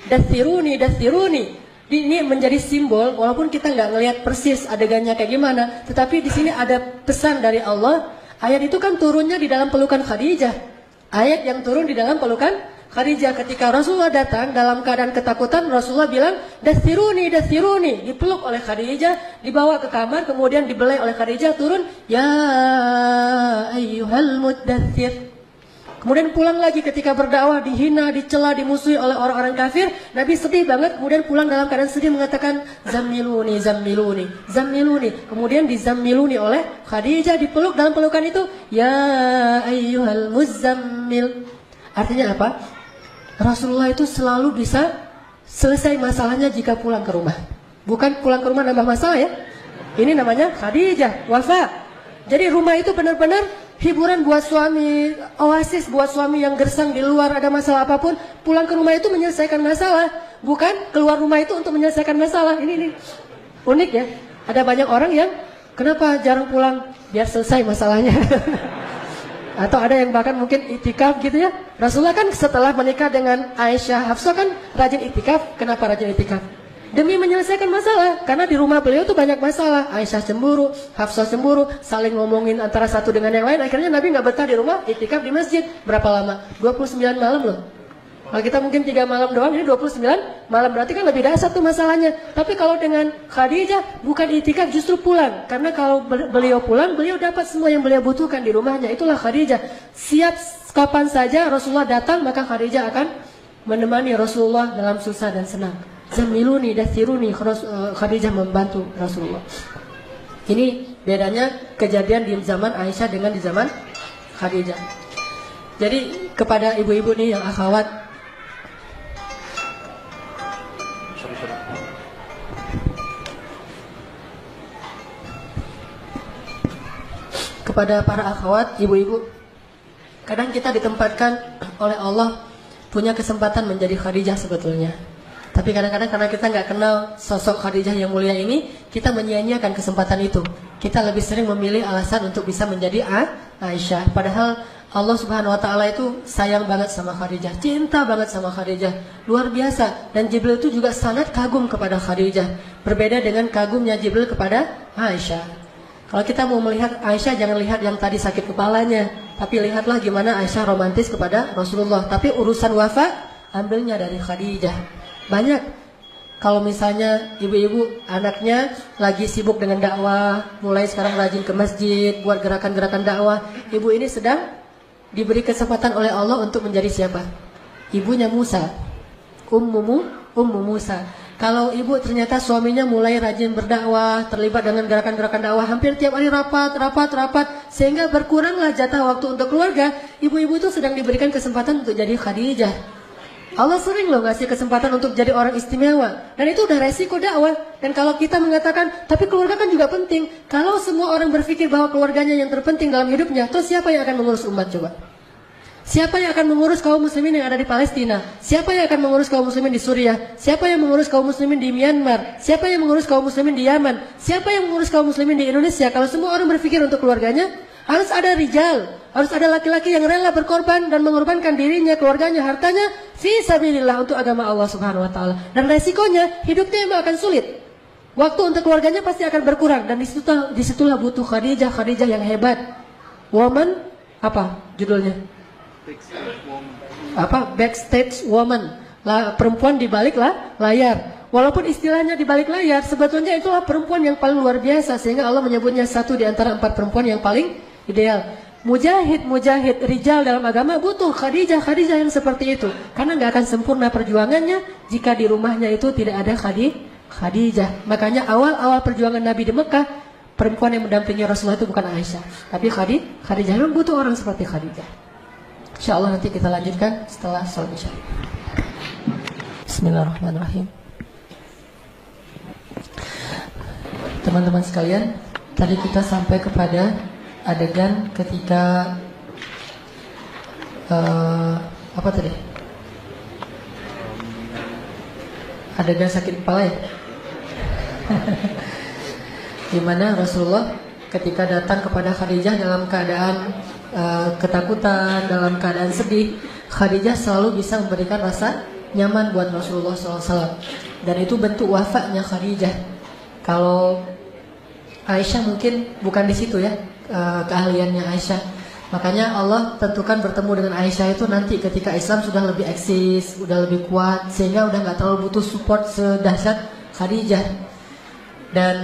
dathiruni. Ini menjadi simbol, walaupun kita nggak ngelihat persis adegannya kayak gimana, tetapi di sini ada pesan dari Allah. Ayat itu kan turunnya di dalam pelukan Khadijah. Ayat yang turun di dalam pelukan Khadijah. Ketika Rasulullah datang dalam keadaan ketakutan, Rasulullah bilang, dathiruni, dipeluk oleh Khadijah, dibawa ke kamar, kemudian dibelai oleh Khadijah, turun, ya ayyuhal muddaththir. Kemudian pulang lagi ketika berdakwah, dihina, dicela, dimusuhi oleh orang-orang kafir. Nabi sedih banget, kemudian pulang dalam keadaan sedih mengatakan, Zammiluni. Kemudian dizammiluni oleh Khadijah, dipeluk dalam pelukan itu, ya ayyuhal muzammil. Artinya apa? Rasulullah itu selalu bisa selesai masalahnya jika pulang ke rumah. Bukan pulang ke rumah nambah masalah ya. Ini namanya Khadijah, wafa. Jadi rumah itu benar-benar hiburan buat suami, oasis buat suami yang gersang di luar, ada masalah apapun, pulang ke rumah itu menyelesaikan masalah. Bukan keluar rumah itu untuk menyelesaikan masalah. Ini unik ya. Ada banyak orang yang kenapa jarang pulang? Biar selesai masalahnya. Atau ada yang bahkan mungkin itikaf gitu ya. Rasulullah kan setelah menikah dengan Aisyah Hafsah kan rajin itikaf. Kenapa rajin itikaf? Demi menyelesaikan masalah. Karena di rumah beliau tuh banyak masalah. Aisyah cemburu, Hafsah cemburu, saling ngomongin antara satu dengan yang lain. Akhirnya Nabi nggak betah di rumah, itikaf di masjid. Berapa lama? 29 malam loh. Kalau kita mungkin 3 malam doang, ini 29 malam, berarti kan lebih dahsyat tuh masalahnya. Tapi kalau dengan Khadijah, bukan itikaf, justru pulang. Karena kalau beliau pulang, beliau dapat semua yang beliau butuhkan di rumahnya. Itulah Khadijah. Siap kapan saja Rasulullah datang, maka Khadijah akan menemani Rasulullah dalam susah dan senang. Zamiluni, dathiruni, Khadijah membantu Rasulullah. Ini bedanya kejadian di zaman Aisyah dengan di zaman Khadijah. Jadi kepada ibu-ibu nih yang akhwat, kepada para akhwat, ibu-ibu, kadang kita ditempatkan oleh Allah punya kesempatan menjadi Khadijah sebetulnya. Tapi kadang-kadang karena kita nggak kenal sosok Khadijah yang mulia ini, kita menyia-nyiakan kesempatan itu. Kita lebih sering memilih alasan untuk bisa menjadi Aisyah. Padahal Allah Subhanahu Wa Taala itu sayang banget sama Khadijah, cinta banget sama Khadijah, luar biasa. Dan Jibril itu juga sangat kagum kepada Khadijah. Berbeda dengan kagumnya Jibril kepada Aisyah. Kalau kita mau melihat Aisyah, jangan lihat yang tadi sakit kepalanya, tapi lihatlah gimana Aisyah romantis kepada Rasulullah. Tapi urusan wafat, ambilnya dari Khadijah. Banyak. Kalau misalnya ibu-ibu anaknya lagi sibuk dengan dakwah, mulai sekarang rajin ke masjid, buat gerakan-gerakan dakwah, ibu ini sedang diberi kesempatan oleh Allah untuk menjadi siapa? Ibunya Musa, Ummu Musa. Kalau ibu ternyata suaminya mulai rajin berdakwah, terlibat dengan gerakan-gerakan dakwah, hampir tiap hari rapat, sehingga berkuranglah jatah waktu untuk keluarga, ibu-ibu itu sedang diberikan kesempatan untuk jadi Khadijah. Allah sering loh ngasih kesempatan untuk jadi orang istimewa. Dan itu udah resiko dakwah. Dan kalau kita mengatakan, tapi keluarga kan juga penting. Kalau semua orang berpikir bahwa keluarganya yang terpenting dalam hidupnya, terus siapa yang akan mengurus umat coba? Siapa yang akan mengurus kaum muslimin yang ada di Palestina? Siapa yang akan mengurus kaum muslimin di Suriah? Siapa yang mengurus kaum muslimin di Myanmar? Siapa yang mengurus kaum muslimin di Yaman? Siapa yang mengurus kaum muslimin di Indonesia? Kalau semua orang berpikir untuk keluarganya, harus ada rijal, harus ada laki-laki yang rela berkorban dan mengorbankan dirinya, keluarganya, hartanya fi sabilillah untuk agama Allah Subhanahu Wa Taala. Dan resikonya hidupnya memang akan sulit. Waktu untuk keluarganya pasti akan berkurang. Dan disitulah butuh Khadijah yang hebat. Woman, apa judulnya? Backstage woman, perempuan di balik layar. Walaupun istilahnya di balik layar, sebetulnya itulah perempuan yang paling luar biasa, sehingga Allah menyebutnya satu di antara 4 perempuan yang paling ideal. Mujahid rijal dalam agama butuh Khadijah yang seperti itu, karena nggak akan sempurna perjuangannya jika di rumahnya itu tidak ada Khadijah. Makanya awal perjuangan Nabi di Mekah, perempuan yang mendampingi Rasulullah itu bukan Aisyah, tapi Khadijah. Memang butuh orang seperti Khadijah. InsyaAllah nanti kita lanjutkan setelah sholat isya. Bismillahirrahmanirrahim. Teman-teman sekalian, tadi kita sampai kepada adegan ketika apa tadi? Adegan sakit kepala ya? Dimana Rasulullah ketika datang kepada Khadijah dalam keadaan ketakutan, dalam keadaan sedih, Khadijah selalu bisa memberikan rasa nyaman buat Rasulullah SAW. Dan itu bentuk wafatnya Khadijah. Kalau Aisyah mungkin bukan di situ ya keahliannya Aisyah. Makanya Allah tentukan bertemu dengan Aisyah itu nanti ketika Islam sudah lebih eksis, sudah lebih kuat, sehingga udah nggak terlalu butuh support sedahsyat Khadijah. Dan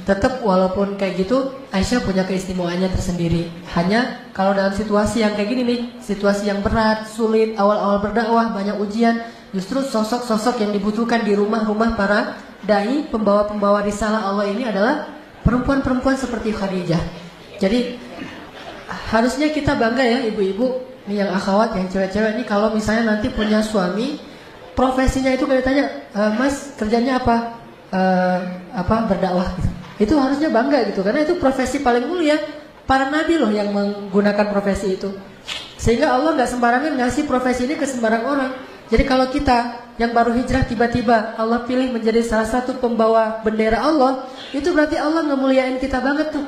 tetap walaupun kayak gitu, Aisyah punya keistimewaannya tersendiri. Hanya kalau dalam situasi yang kayak gini nih, situasi yang berat, sulit, awal-awal berdakwah, banyak ujian, justru sosok-sosok yang dibutuhkan di rumah-rumah para dai, pembawa-pembawa risalah Allah ini adalah perempuan-perempuan seperti Khadijah. Jadi harusnya kita bangga ya ibu-ibu nih, yang akhwat, yang cewek-cewek ini, kalau misalnya nanti punya suami, profesinya itu kayak tanya, Mas kerjanya apa? Berdakwah gitu. Itu harusnya bangga gitu, karena itu profesi paling mulia. Para nabi loh yang menggunakan profesi itu. Sehingga Allah nggak sembarangan ngasih profesi ini ke sembarang orang. Jadi kalau kita yang baru hijrah tiba-tiba Allah pilih menjadi salah satu pembawa bendera Allah, itu berarti Allah ngemuliain kita banget tuh.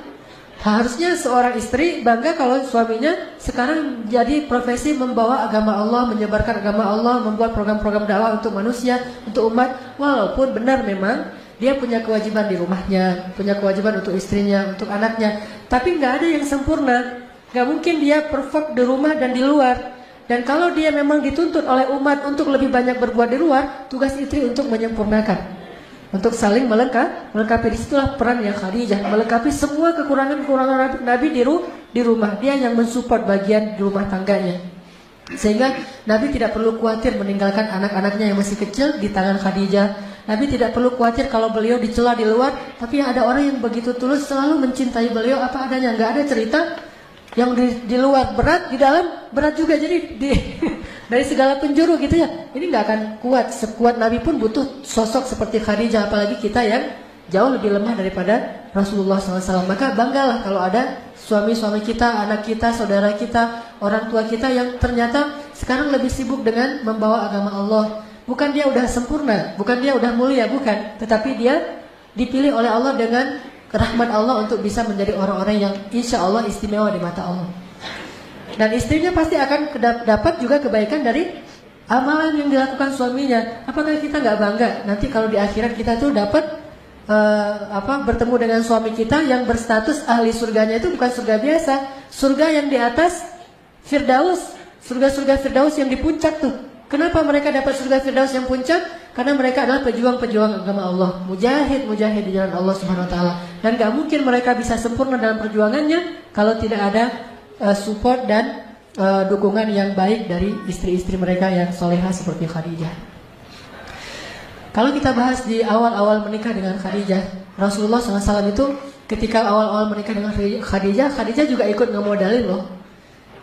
Harusnya seorang istri bangga kalau suaminya sekarang jadi profesi membawa agama Allah, menyebarkan agama Allah, membuat program-program dakwah untuk manusia, untuk umat. Walaupun benar memang dia punya kewajiban di rumahnya, punya kewajiban untuk istrinya, untuk anaknya. Tapi nggak ada yang sempurna. Nggak mungkin dia perfect di rumah dan di luar. Dan kalau dia memang dituntut oleh umat untuk lebih banyak berbuat di luar, tugas istri untuk menyempurnakan. Untuk saling melengkapi. Disitulah peran yang Khadijah, melengkapi semua kekurangan-kekurangan Nabi di rumah. Dia yang mensupport bagian di rumah tangganya, sehingga Nabi tidak perlu khawatir meninggalkan anak-anaknya yang masih kecil di tangan Khadijah. Nabi tidak perlu khawatir kalau beliau dicela di luar, tapi ada orang yang begitu tulus selalu mencintai beliau apa adanya. Nggak ada cerita yang di luar berat, di dalam berat juga. Jadi dari segala penjuru gitu ya, ini nggak akan kuat. Sekuat Nabi pun butuh sosok seperti Khadijah, apalagi kita yang jauh lebih lemah daripada Rasulullah SAW. Maka banggalah kalau ada suami-suami kita, anak kita, saudara kita, orang tua kita yang ternyata sekarang lebih sibuk dengan membawa agama Allah. Bukan dia udah sempurna, bukan dia udah mulia, bukan, tetapi dia dipilih oleh Allah dengan rahmat Allah untuk bisa menjadi orang-orang yang insya Allah istimewa di mata Allah. Dan istrinya pasti akan dapat juga kebaikan dari amalan yang dilakukan suaminya. Apakah kita nggak bangga nanti kalau di akhirat kita tuh dapat bertemu dengan suami kita yang berstatus ahli surganya itu bukan surga biasa, surga yang di atas Firdaus, surga-surga Firdaus yang di puncak tuh. Kenapa mereka dapat surga Firdaus yang puncak? Karena mereka adalah pejuang-pejuang agama Allah, mujahid di jalan Allah Subhanahu Wa Taala. Dan gak mungkin mereka bisa sempurna dalam perjuangannya kalau tidak ada support dan dukungan yang baik dari istri-istri mereka yang solehah seperti Khadijah. Kalau kita bahas di awal-awal menikah dengan Khadijah, Rasulullah SAW itu ketika awal-awal menikah dengan Khadijah juga ikut ngemodalin loh.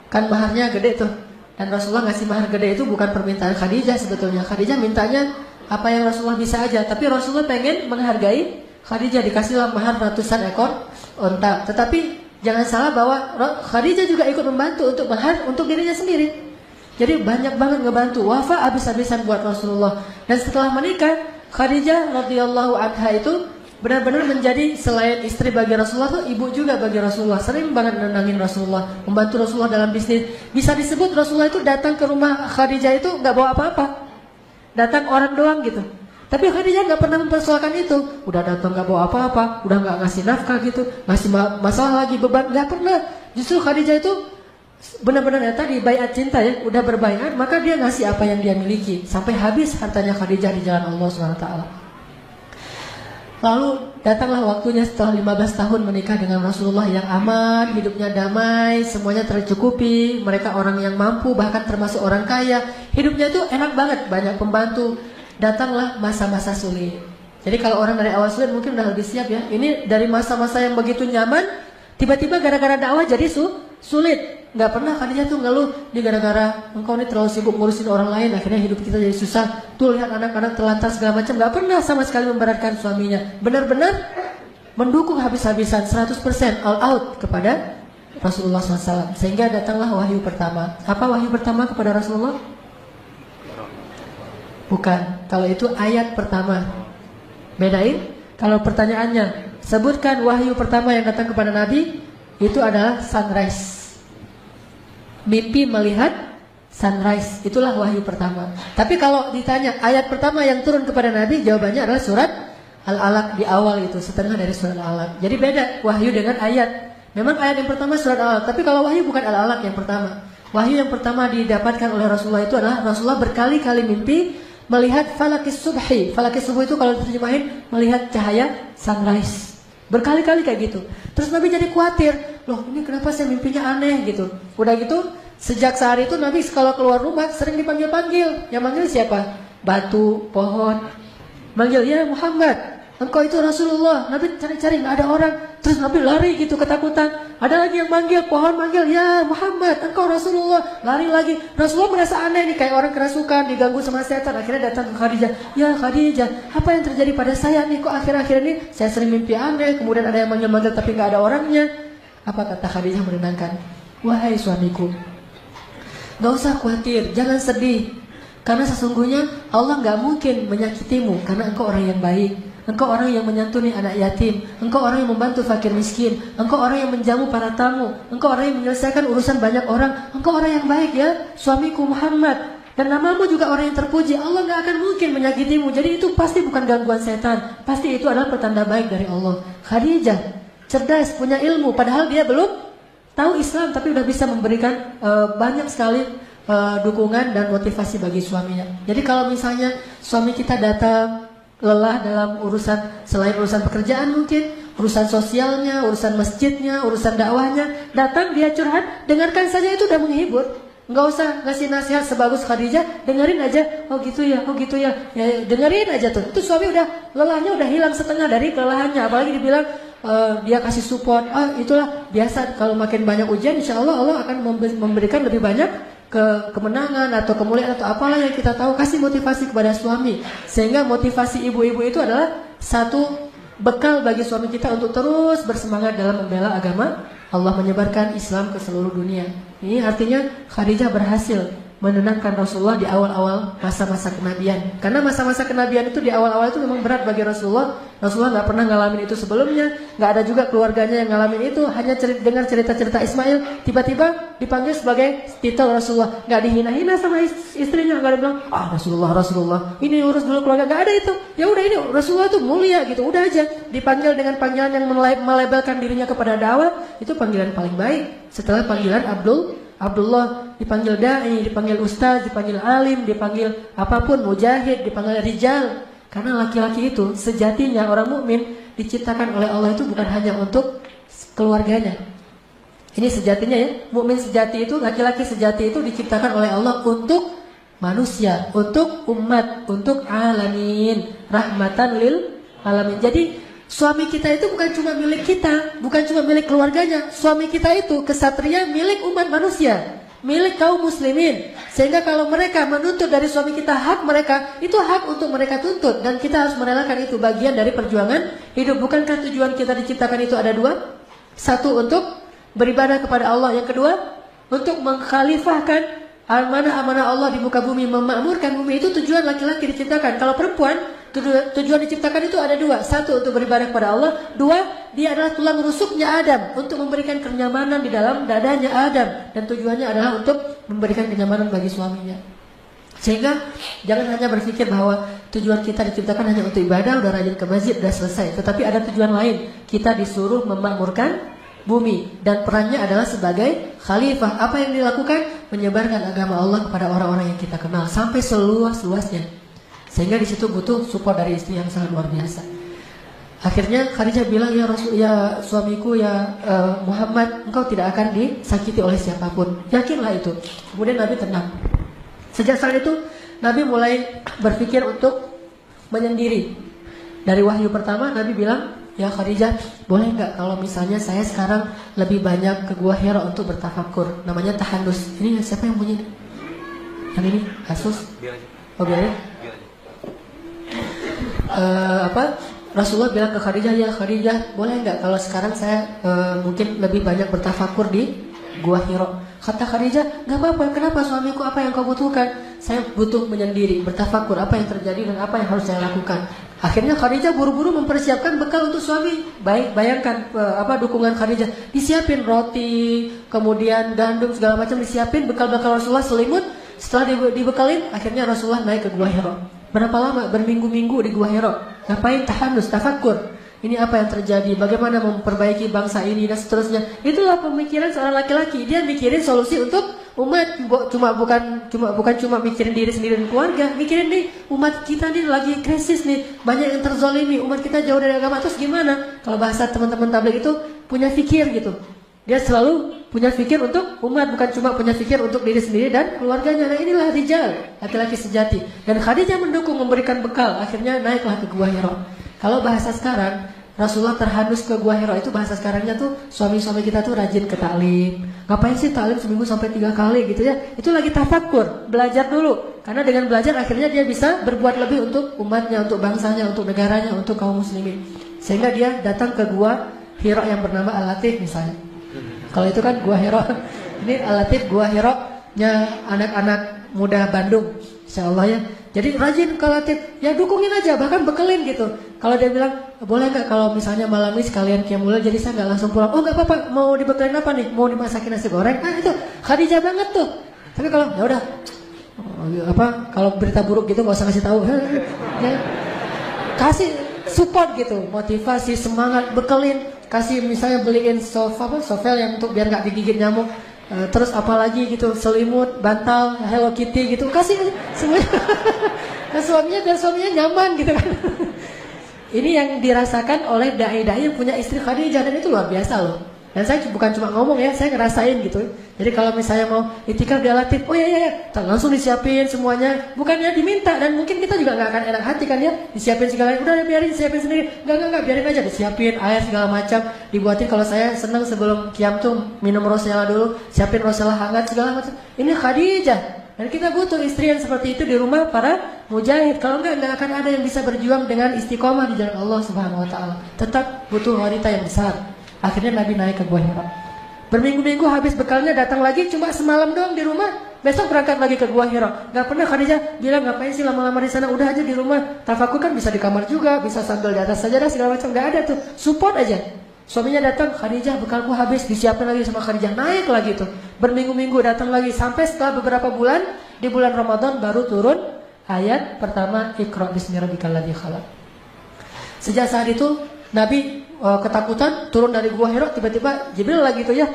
Kan maharnya gede tuh. Dan Rasulullah ngasih mahar gede itu bukan permintaan Khadijah sebetulnya. Khadijah mintanya apa yang Rasulullah bisa aja. Tapi Rasulullah pengen menghargai Khadijah, dikasihlah mahar ratusan ekor unta. Tetapi jangan salah bahwa Khadijah juga ikut membantu untuk mahar untuk dirinya sendiri. Jadi banyak banget ngebantu, wafa habis-habisan buat Rasulullah. Dan setelah menikah, Khadijah radhiyallahu anha itu benar-benar menjadi selain istri bagi Rasulullah tuh ibu juga bagi Rasulullah. Sering banget nenangin Rasulullah, membantu Rasulullah dalam bisnis. Bisa disebut Rasulullah itu datang ke rumah Khadijah itu nggak bawa apa-apa, datang orang doang gitu. Tapi Khadijah nggak pernah mempersoalkan itu. Udah datang nggak bawa apa-apa, udah nggak ngasih nafkah gitu, ngasih masalah lagi beban, nggak pernah. Justru Khadijah itu benar-benar ya tadi baiat cinta ya, udah berbaiat maka dia ngasih apa yang dia miliki sampai habis hartanya Khadijah di jalan Allah SWT. Lalu datanglah waktunya setelah 15 tahun menikah dengan Rasulullah yang aman, hidupnya damai, semuanya tercukupi, mereka orang yang mampu bahkan termasuk orang kaya, hidupnya itu enak banget, banyak pembantu. Datanglah masa-masa sulit. Jadi kalau orang dari awal sulit mungkin udah lebih siap ya. Ini dari masa-masa yang begitu nyaman, tiba-tiba gara-gara dakwah jadi sulit. Nggak pernah Khadijah tuh ngeluh, ini gara-gara engkau ini terlalu sibuk ngurusin orang lain, akhirnya hidup kita jadi susah. Tuh lihat anak-anak terlantar segala macam. Nggak pernah sama sekali memberatkan suaminya. Benar-benar mendukung habis-habisan 100% all out kepada Rasulullah SAW. Sehingga datanglah wahyu pertama. Apa wahyu pertama kepada Rasulullah? Bukan, kalau itu ayat pertama. Bedain, kalau pertanyaannya sebutkan wahyu pertama yang datang kepada Nabi, itu adalah sunrise. Mimpi melihat sunrise, itulah wahyu pertama. Tapi kalau ditanya ayat pertama yang turun kepada Nabi, jawabannya adalah surat Al-Alaq di awal itu, setengah dari surat Al-Alaq. Jadi beda wahyu dengan ayat. Memang ayat yang pertama surat Al-Alaq, tapi kalau wahyu bukan Al-Alaq yang pertama. Wahyu yang pertama didapatkan oleh Rasulullah itu adalah Rasulullah berkali-kali mimpi melihat falakis subhi. Falakis subuh itu kalau diterjemahin melihat cahaya sunrise. Berkali-kali kayak gitu. Terus Nabi jadi khawatir, loh ini kenapa saya mimpinya aneh gitu. Udah gitu, sejak saat itu Nabi kalau keluar rumah sering dipanggil-panggil. Yang manggil siapa? Batu, pohon. Manggil, ya Muhammad, engkau itu Rasulullah. Nabi cari-cari, nggak ada orang. Terus Nabi lari gitu ketakutan. Ada lagi yang manggil, pohon manggil, ya Muhammad, engkau Rasulullah. Lari lagi. Rasulullah merasa aneh nih, kayak orang kerasukan, diganggu sama setan. Akhirnya datang ke Khadijah. Ya Khadijah, apa yang terjadi pada saya nih? Kok akhir-akhir ini saya sering mimpi aneh. Kemudian ada yang manggil-manggil tapi nggak ada orangnya. Apa kata Khadijah menenangkan? Wahai suamiku, gak usah khawatir, jangan sedih. Karena sesungguhnya Allah gak mungkin menyakitimu, karena engkau orang yang baik. engkau orang yang menyantuni anak yatim, engkau orang yang membantu fakir miskin, engkau orang yang menjamu para tamu, engkau orang yang menyelesaikan urusan banyak orang, engkau orang yang baik ya, suamiku Muhammad. Dan namamu juga orang yang terpuji. Allah gak akan mungkin menyakitimu. Jadi itu pasti bukan gangguan setan. Pasti itu adalah pertanda baik dari Allah. Khadijah cerdas, punya ilmu, padahal dia belum tahu Islam, tapi udah bisa memberikan banyak sekali dukungan dan motivasi bagi suaminya. Jadi kalau misalnya suami kita datang lelah dalam urusan, selain urusan pekerjaan mungkin, urusan sosialnya, urusan masjidnya, urusan dakwahnya, datang dia curhat, dengarkan saja itu udah menghibur. Nggak usah ngasih nasihat sebagus Khadijah, dengerin aja. Oh gitu ya, ya dengerin aja tuh. Itu suami udah lelahnya udah hilang setengah dari kelelahannya. Apalagi dibilang dia kasih support. Itulah biasa kalau makin banyak ujian, insya Allah Allah akan memberikan lebih banyak kemenangan atau kemuliaan atau apalah yang kita tahu. Kasih motivasi kepada suami, sehingga motivasi ibu-ibu itu adalah satu bekal bagi suami kita untuk terus bersemangat dalam membela agama Allah, menyebarkan Islam ke seluruh dunia. Ini artinya Khadijah berhasil menenangkan Rasulullah di awal-awal masa-masa kenabian. Karena masa-masa kenabian itu di awal-awal itu memang berat bagi Rasulullah. Rasulullah nggak pernah ngalamin itu sebelumnya, nggak ada juga keluarganya yang ngalamin itu. Hanya dengar cerita-cerita Ismail, tiba-tiba dipanggil sebagai titel Rasulullah. Nggak dihina-hina sama istrinya, nggak dibilang Rasulullah, ini urus dulu keluarga, nggak ada itu. Ya udah, ini Rasulullah tuh mulia gitu, udah aja dipanggil dengan panggilan yang melabelkan dirinya kepada dakwah. Itu panggilan paling baik setelah panggilan Abdullah, dipanggil dai, dipanggil ustaz, dipanggil alim, dipanggil apapun, mujahid, dipanggil rijal. Karena laki-laki itu sejatinya orang mukmin diciptakan oleh Allah itu bukan hanya untuk keluarganya. Ini sejatinya ya, mukmin sejati itu, laki-laki sejati itu diciptakan oleh Allah untuk manusia, untuk umat, untuk alamin, rahmatan lil alamin. Jadi suami kita itu bukan cuma milik kita, bukan cuma milik keluarganya. Suami kita itu kesatria milik umat manusia, milik kaum muslimin. Sehingga kalau mereka menuntut dari suami kita hak mereka, itu hak untuk mereka tuntut. Dan kita harus merelakan itu, bagian dari perjuangan hidup. Bukankah tujuan kita diciptakan itu ada dua? Satu, untuk beribadah kepada Allah. Yang kedua, untuk mengkhalifahkan amanah-amanah Allah di muka bumi, memakmurkan bumi. Itu tujuan laki-laki diciptakan. Kalau perempuan, tujuan diciptakan itu ada dua. Satu, untuk beribadah kepada Allah. Dua, dia adalah tulang rusuknya Adam, untuk memberikan kenyamanan di dalam dadanya Adam. Dan tujuannya adalah untuk memberikan kenyamanan bagi suaminya. Sehingga jangan hanya berpikir bahwa tujuan kita diciptakan hanya untuk ibadah, udah rajin ke masjid, udah selesai. Tetapi ada tujuan lain. Kita disuruh memakmurkan bumi, dan perannya adalah sebagai khalifah. Apa yang dilakukan? Menyebarkan agama Allah kepada orang-orang yang kita kenal sampai seluas-luasnya. Sehingga di situ butuh support dari istri yang sangat luar biasa. Akhirnya Khadijah bilang, ya Rasul, ya suamiku, ya Muhammad, engkau tidak akan disakiti oleh siapapun. Yakinlah itu. Kemudian Nabi tenang. Sejak saat itu Nabi mulai berpikir untuk menyendiri. Dari wahyu pertama Nabi bilang, ya Khadijah, boleh nggak kalau misalnya saya sekarang lebih banyak ke Gua Hira untuk bertafakur. Namanya tahannus. Ini siapa yang bunyi? Yang ini? Asus? Oh biarin. Rasulullah bilang ke Khadijah, ya Khadijah, boleh nggak kalau sekarang saya mungkin lebih banyak bertafakur di Gua Hira. Kata Khadijah, nggak apa-apa. Kenapa suamiku? Apa yang kau butuhkan? Saya butuh menyendiri, bertafakur apa yang terjadi dan apa yang harus saya lakukan. Akhirnya Khadijah buru-buru mempersiapkan bekal untuk suami. Baik, bayangkan dukungan Khadijah. Disiapin roti, kemudian gandum segala macam disiapin, bekal-bekal Rasulullah, selimut. Setelah dibekalin, akhirnya Rasulullah naik ke Gua Hira. Berapa lama? Berminggu-minggu di Gua Hira. Ngapain? Tahannus, tafakur. Ini apa yang terjadi? Bagaimana memperbaiki bangsa ini dan seterusnya. Itulah pemikiran seorang laki-laki. Dia mikirin solusi untuk umat. Bukan cuma mikirin diri sendiri dan keluarga. Mikirin nih, umat kita nih lagi krisis nih. Banyak yang terzolimi. Umat kita jauh dari agama. Terus gimana? Kalau bahasa teman-teman tabligh itu punya fikir gitu. Dia selalu punya fikir untuk umat, bukan cuma punya fikir untuk diri sendiri dan keluarganya. Nah inilah rijal, laki-laki sejati. Dan Khadijah mendukung, memberikan bekal. Akhirnya naiklah ke Gua Hira. Kalau bahasa sekarang, Rasulullah terhanus ke Gua Hira, itu bahasa sekarangnya tuh suami-suami kita tuh rajin ke taklim. Ngapain sih taklim seminggu sampai 3 kali gitu ya? Itu lagi tafakur, belajar dulu. Karena dengan belajar akhirnya dia bisa berbuat lebih untuk umatnya, untuk bangsanya, untuk negaranya, untuk kaum muslimin. Sehingga dia datang ke Gua Hira yang bernama Al-Latif misalnya. Kalau itu kan Gua Hira. Ini Al-Latif Gua Hira-nya anak-anak muda Bandung, insyaallah ya. Jadi rajin ke Latif, ya dukungin aja, bahkan bekelin gitu. Kalau dia bilang, boleh nggak kalau misalnya malam ini sekalian qiyamul lail, jadi saya nggak langsung pulang. Oh nggak apa-apa, mau dibekelin apa nih? Mau dimasakin nasi goreng? Nah itu Khadijah banget tuh. Tapi kalau ya udah, kalau berita buruk gitu nggak usah kasih tahu. Ya, kasih support gitu, motivasi, semangat, bekelin, kasih misalnya beliin sovel yang untuk biar nggak digigit nyamuk. Terus apalagi gitu, selimut, bantal, Hello Kitty gitu, kasih semuanya. Nah, suaminya biar suaminya nyaman gitu kan. Ini yang dirasakan oleh dai-dai yang punya istri Khadijah, dan itu luar biasa loh. Dan saya bukan cuma ngomong ya, saya ngerasain gitu. Jadi kalau misalnya mau itikaf dia latih, oh iya, langsung disiapin semuanya. Bukannya diminta, dan mungkin kita juga nggak akan enak hati kan ya, disiapin segala, udah biarin siapin sendiri. Nggak, biarin aja, disiapin air segala macam, dibuatin. Kalau saya senang sebelum qiyam tuh minum rosella dulu, siapin rosella hangat segala macam. Ini Khadijah. Dan kita butuh istri yang seperti itu di rumah para mujahid. Kalau nggak akan ada yang bisa berjuang dengan istiqomah di jalan Allah Subhanahu Wa Taala. Tetap butuh wanita yang besar. Akhirnya Nabi naik ke Gua Hira. Berminggu-minggu habis bekalnya, datang lagi cuma semalam doang di rumah. Besok berangkat lagi ke Gua Hira. Nggak pernah Khadijah bilang ngapain sih lama-lama di sana. Udah aja di rumah. Tafakur kan bisa di kamar juga, bisa sambil di atas sajadah segala macam. Nggak ada tuh. Support aja. Suaminya datang, Khadijah bekalku habis, disiapin lagi sama Khadijah, naik lagi tuh. Berminggu-minggu datang lagi, sampai setelah beberapa bulan, di bulan Ramadan baru turun ayat pertama, Iqra bismi rabbikal ladzi khalaq. Sejak saat itu Nabi ketakutan, turun dari Gua Hira, tiba-tiba Jibril lagi tuh ya.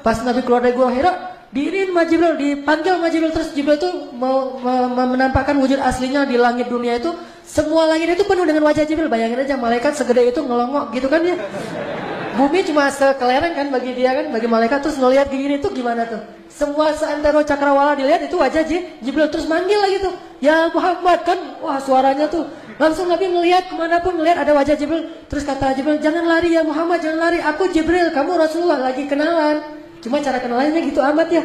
Pas Nabi keluar dari Gua Hira, diirin sama Jibril, dipanggil sama Jibril, terus Jibril tuh mau menampakkan wujud aslinya di langit dunia itu. Semua langit itu penuh dengan wajah Jibril. Bayangin aja malaikat segede itu ngelongok gitu kan ya. Bumi cuma sekelereng kan bagi dia kan, bagi malaikat. Terus ngelihat gini tuh gimana tuh. Semua seantero cakrawala dilihat itu wajah Jibril. Terus manggil lagi tuh, ya Muhammad kan. Wah suaranya tuh. Langsung Nabi melihat kemanapun melihat ada wajah Jibril. Terus kata Jibril, jangan lari ya Muhammad, jangan lari. Aku Jibril, kamu Rasulullah, lagi kenalan. Cuma cara kenalannya gitu amat ya.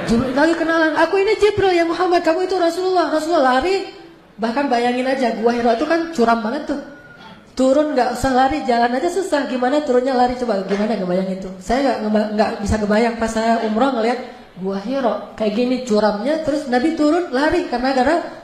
Jibril lagi kenalan, aku ini Jibril ya Muhammad, kamu itu Rasulullah. Rasulullah lari. Bahkan bayangin aja, Gua Hira itu kan curam banget tuh. Turun nggak usah lari, jalan aja susah. Gimana turunnya lari, coba gimana ngebayangin tuh. Saya nggak bisa kebayang pas saya umroh ngeliat Gua Hira kayak gini curamnya. Terus Nabi turun lari karena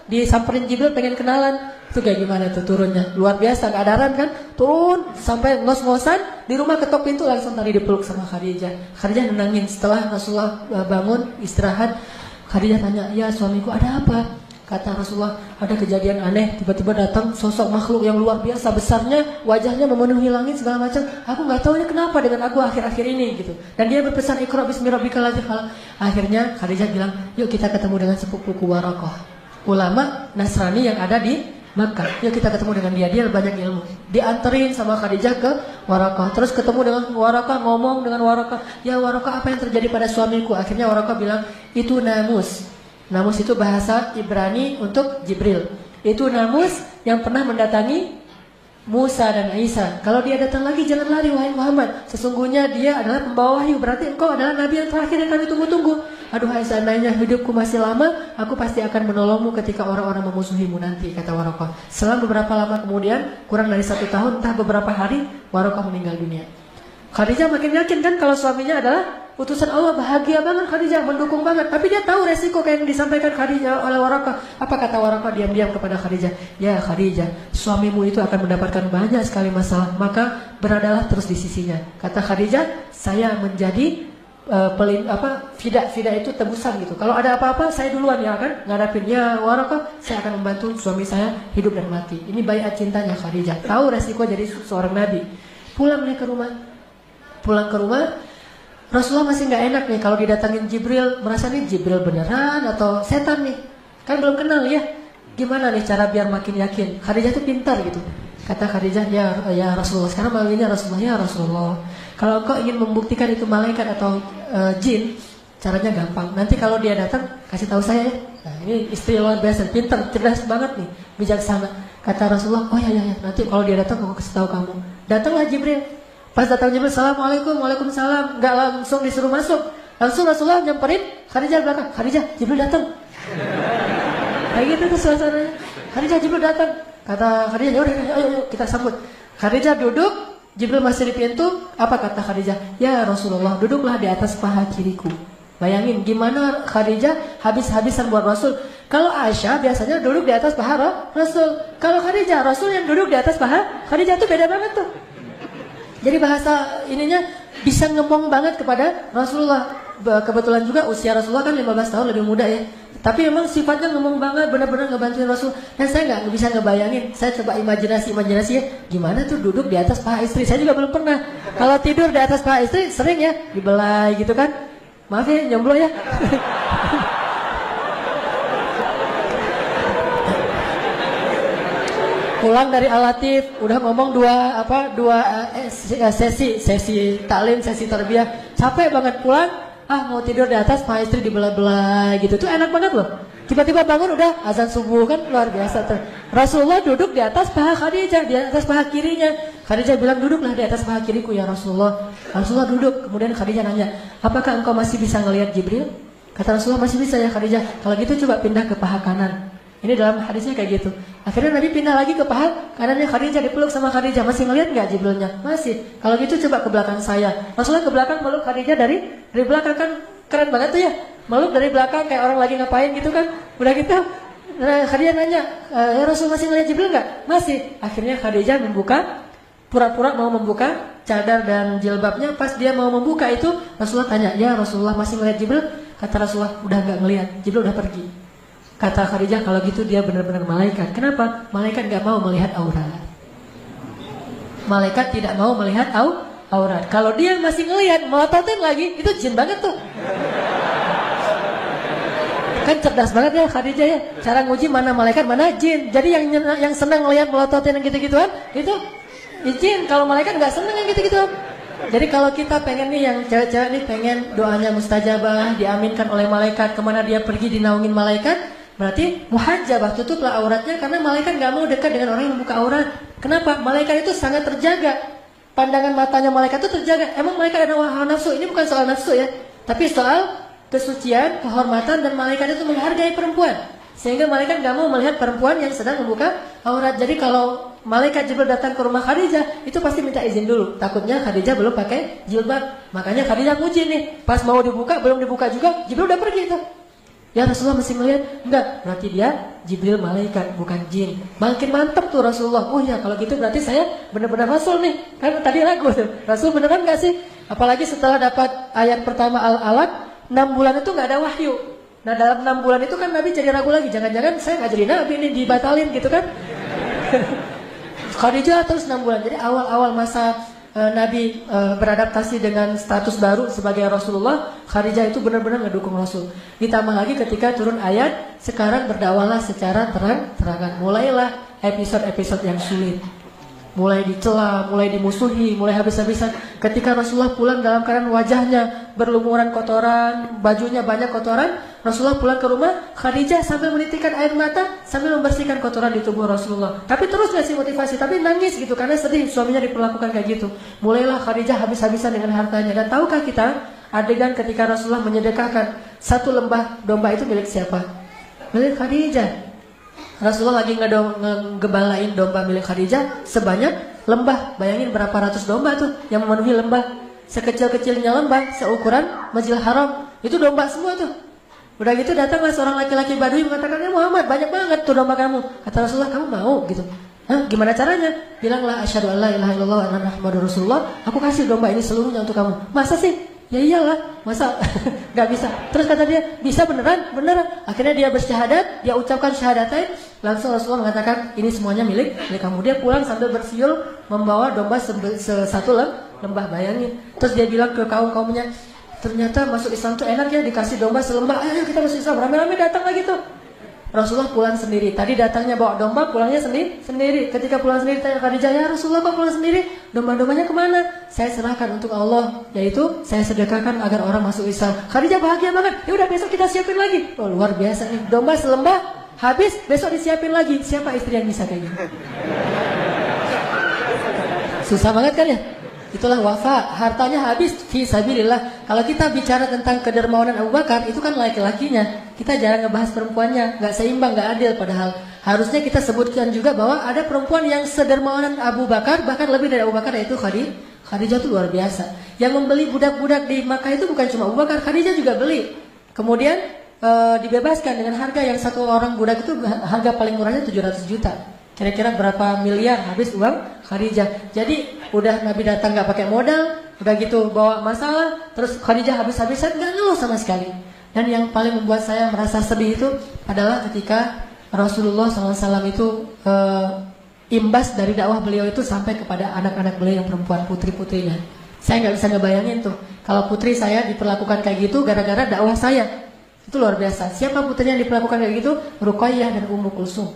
disamperin Jibril pengen kenalan. Itu kayak gimana tuh turunnya, luar biasa, nggak adaran kan. Turun sampai ngos-ngosan, di rumah ketok pintu langsung tadi dipeluk sama Khadijah. Khadijah nenangin. Setelah Rasulullah bangun istirahat, Khadijah tanya, ya suamiku ada apa? Kata Rasulullah, ada kejadian aneh. Tiba-tiba datang sosok makhluk yang luar biasa besarnya, wajahnya memenuhi langit segala macam. Aku nggak tahu ini kenapa dengan aku akhir-akhir ini gitu. Dan dia berpesan, Iqra bismi rabbikal ladzi khalaq. Akhirnya Khadijah bilang, yuk kita ketemu dengan sepupuku Waraqah, ulama Nasrani yang ada di Makkah. Yuk kita ketemu dengan dia banyak ilmu. Dianterin sama Khadijah ke Waraqah. Terus ketemu dengan Waraqah, ngomong dengan Waraqah, ya Waraqah apa yang terjadi pada suamiku? Akhirnya Waraqah bilang, itu namus. Namus itu bahasa Ibrani untuk Jibril. Itu namus yang pernah mendatangi Musa dan Isa. Kalau dia datang lagi jangan lari wahai Muhammad. Sesungguhnya dia adalah pembawa wahyu. Berarti engkau adalah nabi yang terakhir yang kami tunggu-tunggu. Aduhai seandainya hidupku masih lama, aku pasti akan menolongmu ketika orang-orang memusuhimu nanti, kata Waraqah. Selang beberapa lama kemudian, kurang dari 1 tahun, entah beberapa hari, Waraqah meninggal dunia. Khadijah makin yakin kan kalau suaminya adalah utusan Allah. Bahagia banget Khadijah, mendukung banget. Tapi dia tahu resiko kayak yang disampaikan Khadijah oleh Waraqah. Apa kata Waraqah diam-diam kepada Khadijah? Ya Khadijah, suamimu itu akan mendapatkan banyak sekali masalah, maka beradalah terus di sisinya. Kata Khadijah, saya menjadi fida itu tebusan gitu. Kalau ada apa-apa saya duluan ya kan ngadapin. Ya Waraqah, saya akan membantu suami saya hidup dan mati. Ini baiat cintanya Khadijah. Tahu resiko jadi seorang nabi. Pulang ke rumah, Rasulullah masih nggak enak nih kalau didatangin Jibril, merasa nih Jibril beneran atau setan nih, kan belum kenal ya. Gimana nih cara biar makin yakin? Khadijah tuh pintar gitu. Kata Khadijah, ya Rasulullah, sekarang manggilnya Rasulullah, ya Rasulullah, kalau engkau ingin membuktikan itu malaikat atau jin, caranya gampang. Nanti kalau dia datang, kasih tahu saya ya. Nah, ini istri luar biasa, pintar, cerdas banget nih, bijaksana. Kata Rasulullah, oh ya, nanti kalau dia datang aku kasih tahu kamu. Datanglah Jibril. Pas datang Jibril, Assalamualaikum, waalaikumsalam. Nggak langsung disuruh masuk, langsung Rasulullah nyamperin Khadijah belakang. Khadijah, Jibril datang. Kayak gitu tuh suasananya. Khadijah, Jibril datang. Kata Khadijah, yaudah, ayo kita sambut. Khadijah duduk, Jibril masih di pintu. Apa kata Khadijah? Ya Rasulullah, duduklah di atas paha kiriku. Bayangin gimana Khadijah habis-habisan buat Rasul. Kalau Aisyah biasanya duduk di atas paha Rasul. Kalau Khadijah, Rasul yang duduk di atas paha Khadijah tuh beda banget tuh. Jadi bahasa ininya bisa ngomong banget kepada Rasulullah. Kebetulan juga usia Rasulullah kan 15 tahun lebih muda ya. Tapi memang sifatnya ngomong banget, benar-benar ngebantuin Rasul. Dan saya nggak bisa ngebayangin. Saya coba imajinasi ya. Gimana tuh duduk di atas paha istri. Saya juga belum pernah. Kalau tidur di atas paha istri sering ya dibelai gitu kan. Maaf ya jomblo ya. Pulang dari Al-Latif udah ngomong dua sesi taklim, sesi tarbiyah. Capek banget pulang. Mau tidur di atas paha istri dibelai-belai gitu. Tuh enak banget loh. Tiba-tiba bangun udah azan subuh kan luar biasa tuh. Rasulullah duduk di atas paha Khadijah, di atas paha kirinya. Khadijah bilang duduklah di atas paha kiriku ya Rasulullah. Rasulullah duduk. Kemudian Khadijah nanya, apakah engkau masih bisa ngelihat Jibril? Kata Rasulullah masih bisa ya Khadijah. Kalau gitu coba pindah ke paha kanan. Ini dalam hadisnya kayak gitu. Akhirnya Nabi pindah lagi ke paha kanannya Khadijah, dipeluk sama Khadijah. Masih ngelihat nggak Jibrilnya? Masih. Kalau gitu coba ke belakang saya. Rasulullah ke belakang meluk Khadijah dari belakang kan keren banget tuh ya. Meluk dari belakang kayak orang lagi ngapain gitu kan. Udah gitu Khadijah nanya, ya Rasul masih ngelihat Jibril nggak? Masih. Akhirnya Khadijah pura-pura mau membuka cadar dan jilbabnya. Pas dia mau membuka itu Rasulullah tanya, ya Rasulullah masih ngelihat Jibril? Kata Rasulullah udah nggak ngelihat, Jibril udah pergi. Kata Khadijah kalau gitu dia benar-benar malaikat. Kenapa? Malaikat gak mau melihat aurat. Malaikat tidak mau melihat aurat. Kalau dia masih ngelihat melototin lagi, itu jin banget tuh. Kan cerdas banget ya Khadijah ya. Cara nguji mana malaikat mana jin. Jadi yang senang ngelihat melototin yang gitu-gituan itu jin. Kalau malaikat gak senang yang gitu-gituan. Jadi kalau kita pengen nih yang cewek-cewek nih pengen doanya mustajabah, diaminkan oleh malaikat, kemana dia pergi dinaungin malaikat. Berarti muhajjabah, tutuplah auratnya karena malaikat gak mau dekat dengan orang yang membuka aurat. Kenapa? Malaikat itu sangat terjaga. Pandangan matanya malaikat itu terjaga. Emang malaikat ada hawa nafsu? Ini bukan soal nafsu ya, tapi soal kesucian, kehormatan, dan malaikat itu menghargai perempuan. Sehingga malaikat gak mau melihat perempuan yang sedang membuka aurat. Jadi kalau malaikat Jibril datang ke rumah Khadijah, itu pasti minta izin dulu. Takutnya Khadijah belum pakai jilbab. Makanya Khadijah nguji nih. Pas mau dibuka, belum dibuka juga, Jibril udah pergi tuh. Ya Rasulullah masih melihat? Enggak, berarti dia Jibril malaikat, bukan jin. Makin mantap tuh Rasulullah. Oh ya kalau gitu berarti saya benar-benar Rasul nih. Kan tadi ragu tuh, Rasul beneran gak sih? Apalagi setelah dapat ayat pertama Al-Alaq, 6 bulan itu gak ada wahyu. Nah dalam 6 bulan itu kan Nabi jadi ragu lagi. Jangan-jangan saya gak jadi Nabi nih, dibatalin gitu kan. Khadijah terus 6 bulan. Jadi awal-awal masa Nabi beradaptasi dengan status baru sebagai Rasulullah, Khadijah itu benar-benar ngedukung Rasul. Ditambah lagi ketika turun ayat, sekarang berdakwalah secara terang-terangan. Mulailah episode-episode yang sulit. Mulai dicela, mulai dimusuhi, mulai habis-habisan. Ketika Rasulullah pulang dalam keadaan wajahnya berlumuran kotoran, bajunya banyak kotoran, Rasulullah pulang ke rumah, Khadijah sambil menitikkan air mata, sambil membersihkan kotoran di tubuh Rasulullah. Tapi terus ngasih motivasi, tapi nangis gitu karena sedih suaminya diperlakukan kayak gitu. Mulailah Khadijah habis-habisan dengan hartanya. Dan tahukah kita adegan ketika Rasulullah menyedekahkan 1 lembah domba itu milik siapa? Milik Khadijah. Rasulullah lagi ngegebalain domba milik Khadijah sebanyak lembah. Bayangin berapa ratus domba tuh yang memenuhi lembah. Sekecil-kecilnya lembah, seukuran Masjidil Haram. Itu domba semua tuh. Udah gitu datanglah seorang laki-laki Badui mengatakan, ya Muhammad banyak banget tuh domba kamu. Kata Rasulullah, kamu mau gitu? Hah, gimana caranya? Bilanglah asyhadu alla ilaha illallah wa anna muhammadar rasulullah. Aku kasih domba ini seluruhnya untuk kamu. Masa sih? Ya iyalah, masa gak bisa. Terus kata dia, bisa beneran? Beneran. Akhirnya dia bersyahadat, dia ucapkan syahadatain. Langsung Rasulullah mengatakan, ini semuanya milik kamu. Dia pulang sambil bersiul membawa domba satu lembah, bayangin. Terus dia bilang ke kaum-kaumnya, ternyata masuk Islam tuh enak ya, dikasih domba selembah. Ayo kita masuk Islam, rame-rame datang lagi tuh. Rasulullah pulang sendiri. Tadi datangnya bawa domba, pulangnya sendiri. Ketika pulang sendiri tanya Khadijah, ya Rasulullah kok pulang sendiri? Domba-dombanya kemana? Saya serahkan untuk Allah, yaitu saya sedekahkan agar orang masuk Islam. Khadijah bahagia banget. Ya udah besok kita siapin lagi. Oh luar biasa nih. Domba selembah habis, besok disiapin lagi. Siapa istri yang bisa kayak gini? Susah banget kan ya? Itulah wafa, hartanya habis fi sabilillah. Kalau kita bicara tentang kedermawanan Abu Bakar, itu kan laki-lakinya. Kita jarang ngebahas perempuannya, nggak seimbang, nggak adil. Padahal harusnya kita sebutkan juga bahwa ada perempuan yang sedermawanan Abu Bakar, bahkan lebih dari Abu Bakar, yaitu Khadijah. Khadijah itu luar biasa. Yang membeli budak-budak di Makkah itu bukan cuma Abu Bakar, Khadijah juga beli. Kemudian dibebaskan dengan harga yang satu orang budak itu harga paling murahnya 700 juta. Kira-kira berapa miliar habis uang Khadijah. Jadi udah Nabi datang nggak pakai modal, udah gitu bawa masalah, terus Khadijah habis-habisan nggak ngeluh sama sekali. Dan yang paling membuat saya merasa sedih itu adalah ketika Rasulullah SAW itu imbas dari dakwah beliau itu sampai kepada anak-anak beliau yang perempuan, putri-putrinya. Saya nggak bisa ngebayangin tuh kalau putri saya diperlakukan kayak gitu gara-gara dakwah saya. Itu luar biasa. Siapa putrinya yang diperlakukan kayak gitu? Ruqayyah dan Ummu Kulsum.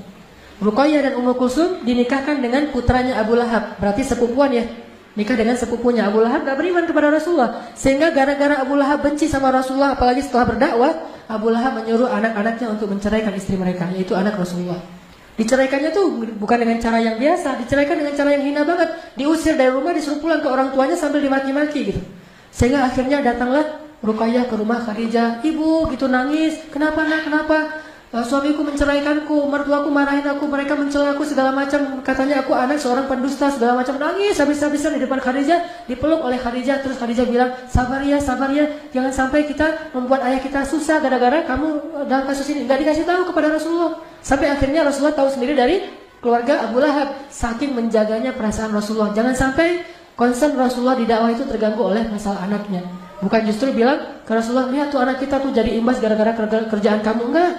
Ruqayyah dan Ummu Kulsum dinikahkan dengan putranya Abu Lahab. Berarti sepupuan ya. Nikah dengan sepupunya. Abu Lahab gak beriman kepada Rasulullah. Sehingga gara-gara Abu Lahab benci sama Rasulullah, apalagi setelah berdakwah, Abu Lahab menyuruh anak-anaknya untuk menceraikan istri mereka, yaitu anak Rasulullah. Diceraikannya tuh bukan dengan cara yang biasa, diceraikan dengan cara yang hina banget. Diusir dari rumah, disuruh pulang ke orang tuanya sambil dimaki-maki gitu. Sehingga akhirnya datanglah Ruqayyah ke rumah Khadijah. Ibu gitu nangis. Kenapa nak? Kenapa? Suamiku menceraikanku, mertuaku marahin aku, mereka mencela aku segala macam. Katanya aku anak seorang pendusta segala macam. Nangis habis-habisan di depan Khadijah, dipeluk oleh Khadijah. Terus Khadijah bilang, sabar ya, jangan sampai kita membuat ayah kita susah gara-gara kamu dalam kasus ini. Gak dikasih tahu kepada Rasulullah. Sampai akhirnya Rasulullah tahu sendiri dari keluarga Abu Lahab, saking menjaganya perasaan Rasulullah. Jangan sampai concern Rasulullah di dakwah itu terganggu oleh masalah anaknya. Bukan justru bilang ke Rasulullah, lihat tuh anak kita tuh jadi imbas gara-gara kerjaan kamu. Enggak,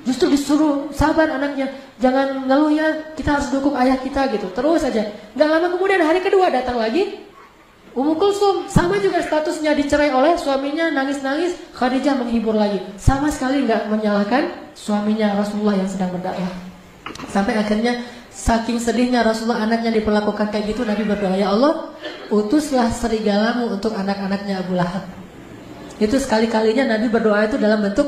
justru disuruh sabar anaknya, jangan ngeluh ya, kita harus dukung ayah kita gitu. Terus aja. Gak lama kemudian hari kedua datang lagi Ummu Kulsum, sama juga statusnya, dicerai oleh suaminya, nangis-nangis. Khadijah menghibur lagi, sama sekali gak menyalahkan suaminya Rasulullah yang sedang berdakwah. Sampai akhirnya saking sedihnya Rasulullah anaknya diperlakukan kayak gitu, Nabi berdoa, ya Allah, utuslah serigalamu untuk anak-anaknya Abu Lahab. Itu sekali-kalinya Nabi berdoa itu dalam bentuk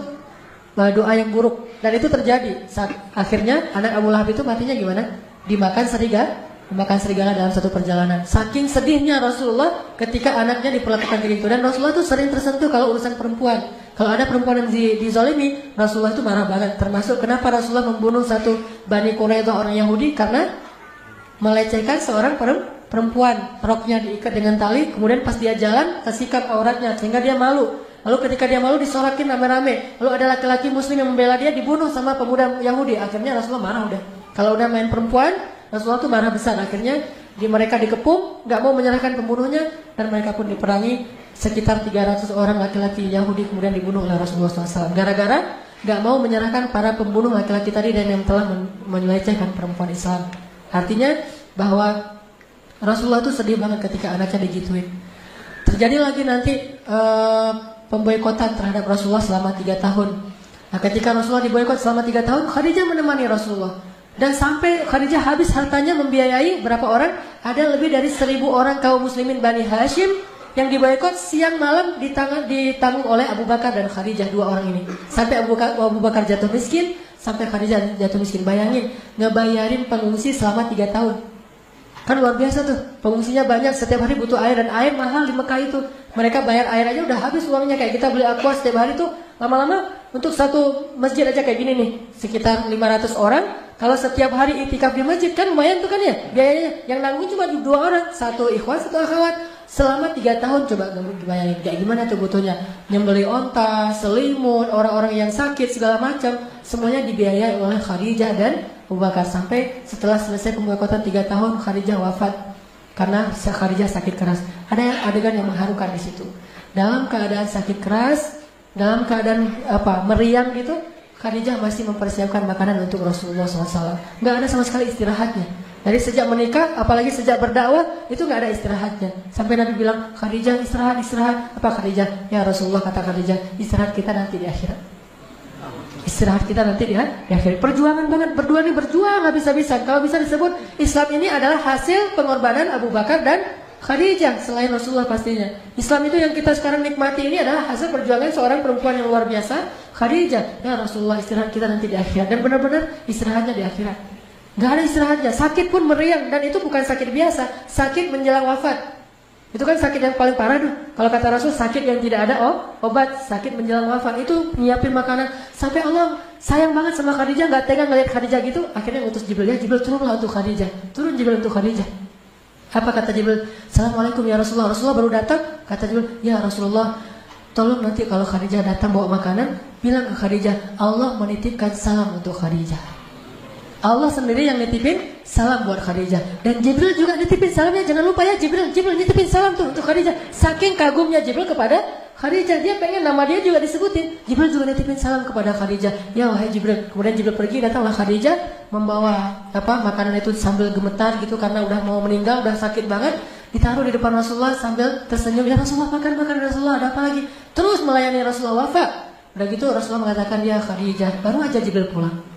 doa yang buruk. Dan itu terjadi saat akhirnya anak Abu Lahab itu matinya gimana? Dimakan serigala dalam satu perjalanan. Saking sedihnya Rasulullah ketika anaknya diperlakukan kayak gitu. Dan Rasulullah itu sering tersentuh kalau urusan perempuan. Kalau ada perempuan yang dizalimi, Rasulullah itu marah banget. Termasuk kenapa Rasulullah membunuh satu Bani Quraidah orang Yahudi, karena melecehkan seorang perempuan. Roknya diikat dengan tali, kemudian pas dia jalan tersikat auratnya sehingga dia malu. Lalu ketika dia malu disorakin rame-rame. Lalu ada laki-laki muslim yang membela dia, dibunuh sama pemuda Yahudi. Akhirnya Rasulullah marah udah. Kalau udah main perempuan, Rasulullah itu marah besar. Akhirnya mereka dikepung, gak mau menyerahkan pembunuhnya, dan mereka pun diperangi. Sekitar 300 orang laki-laki Yahudi kemudian dibunuh oleh Rasulullah SAW. Gara-gara gak mau menyerahkan para pembunuh laki-laki tadi dan yang telah melecehkan perempuan Islam. Artinya bahwa Rasulullah itu sedih banget ketika anaknya digituin. Terjadi lagi nanti pemboikotan terhadap Rasulullah selama 3 tahun. Nah, ketika Rasulullah diboikot selama 3 tahun, Khadijah menemani Rasulullah. Dan sampai Khadijah habis hartanya membiayai berapa orang? Ada lebih dari 1000 orang kaum muslimin Bani Hashim yang diboikot, siang malam ditanggung oleh Abu Bakar dan Khadijah, 2 orang ini. Sampai Abu Bakar jatuh miskin, sampai Khadijah jatuh miskin. Bayangin, ngebayarin pengungsi selama 3 tahun. Kan luar biasa tuh, pengungsinya banyak, setiap hari butuh air, dan air mahal di Mekah itu. Mereka bayar air aja udah habis uangnya, kayak kita beli aqua setiap hari tuh. Lama-lama untuk satu masjid aja kayak gini nih, sekitar 500 orang. Kalau setiap hari itikaf di masjid kan lumayan tuh kan ya biayanya. Yang nanggung cuma 2 orang, satu ikhwan, satu akhwat. Selama 3 tahun coba bayangin kayak gimana tuh butuhnya. Nyembeli onta, selimut, orang-orang yang sakit segala macam, semuanya dibiayai oleh Khadijah dan Abu Bakar. Sampai setelah selesai pemboikotan 3 tahun, Khadijah wafat karena Khadijah sakit keras. Ada adegan yang mengharukan di situ. Dalam keadaan sakit keras, dalam keadaan meriang gitu, Khadijah masih mempersiapkan makanan untuk Rasulullah SAW. Nggak ada sama sekali istirahatnya. Dari sejak menikah, apalagi sejak berdakwah, itu nggak ada istirahatnya. Sampai Nabi bilang, Khadijah istirahat. Apa Khadijah? Ya Rasulullah, kata Khadijah, istirahat kita nanti di akhirat. Istirahat kita nanti di akhirat. Perjuangan banget, berdua nih berjuang habis-habisan. Kalau bisa disebut Islam ini adalah hasil pengorbanan Abu Bakar dan Khadijah selain Rasulullah pastinya. Islam itu yang kita sekarang nikmati ini adalah hasil perjuangan seorang perempuan yang luar biasa, Khadijah. Ya Rasulullah, istirahat kita nanti di akhirat. Dan benar-benar istirahatnya di akhirat. Gak ada istirahatnya, sakit pun meriang. Dan itu bukan sakit biasa, sakit menjelang wafat. Itu kan sakit yang paling parah tuh. Kalau kata Rasul, sakit yang tidak ada obat, sakit menjelang wafat. Itu nyiapin makanan. Sampai Allah sayang banget sama Khadijah, gak tega ngeliat Khadijah gitu. Akhirnya ngutus Jibril, ya Jibril turunlah untuk Khadijah. Turun Jibril untuk Khadijah. Apa kata Jibril? Assalamualaikum ya Rasulullah. Rasulullah baru datang. Kata Jibril, ya Rasulullah, tolong nanti kalau Khadijah datang bawa makanan, bilang ke Khadijah, Allah menitipkan salam untuk Khadijah. Allah sendiri yang nitipin salam buat Khadijah. Dan Jibril juga nitipin salamnya. Jangan lupa ya, Jibril nitipin salam tuh untuk Khadijah. Saking kagumnya Jibril kepada Khadijah, dia pengen nama dia juga disebutin. Jibril juga nitipin salam kepada Khadijah. Ya wahai Jibril. Kemudian Jibril pergi, datanglah Khadijah membawa makanan itu sambil gemetar gitu karena udah mau meninggal, udah sakit banget. Ditaruh di depan Rasulullah sambil tersenyum. Ya Rasulullah, makan Rasulullah, ada apa lagi? Terus melayani Rasulullah wafat. Udah gitu Rasulullah mengatakan, ya Khadijah, baru aja Jibril pulang.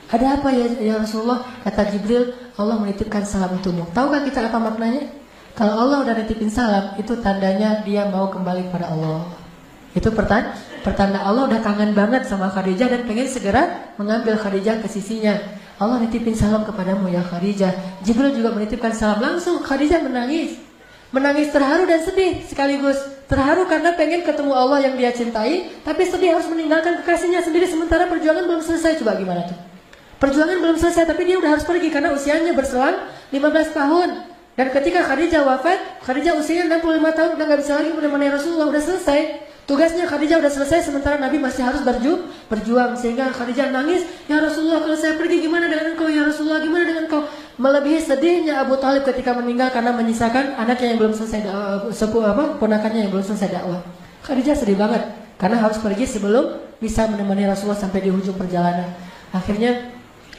Ada apa ya Rasulullah? Kata Jibril, Allah menitipkan salam untukmu. Tahukah kita apa maknanya? Kalau Allah udah nitipin salam, itu tandanya dia mau kembali kepada Allah. Itu pertanda Allah udah kangen banget sama Khadijah dan pengen segera mengambil Khadijah ke sisinya. Allah nitipin salam kepadamu ya Khadijah. Jibril juga menitipkan salam. Langsung Khadijah menangis. Menangis terharu dan sedih sekaligus. Terharu karena pengen ketemu Allah yang dia cintai, tapi sedih harus meninggalkan kekasihnya sendiri sementara perjuangan belum selesai. Coba gimana tuh? Perjuangan belum selesai tapi dia udah harus pergi karena usianya berselang 15 tahun. Dan ketika Khadijah wafat, Khadijah usianya 65 tahun, udah gak bisa lagi menemani Rasulullah, udah selesai. Tugasnya Khadijah udah selesai sementara Nabi masih harus berjuang. Sehingga Khadijah nangis, ya Rasulullah kalau saya pergi gimana dengan engkau ya Rasulullah, gimana dengan engkau? Melebihi sedihnya Abu Thalib ketika meninggal karena menyisakan anaknya yang belum selesai ponakannya yang belum selesai dakwah. Khadijah sedih banget karena harus pergi sebelum bisa menemani Rasulullah sampai di ujung perjalanan. Akhirnya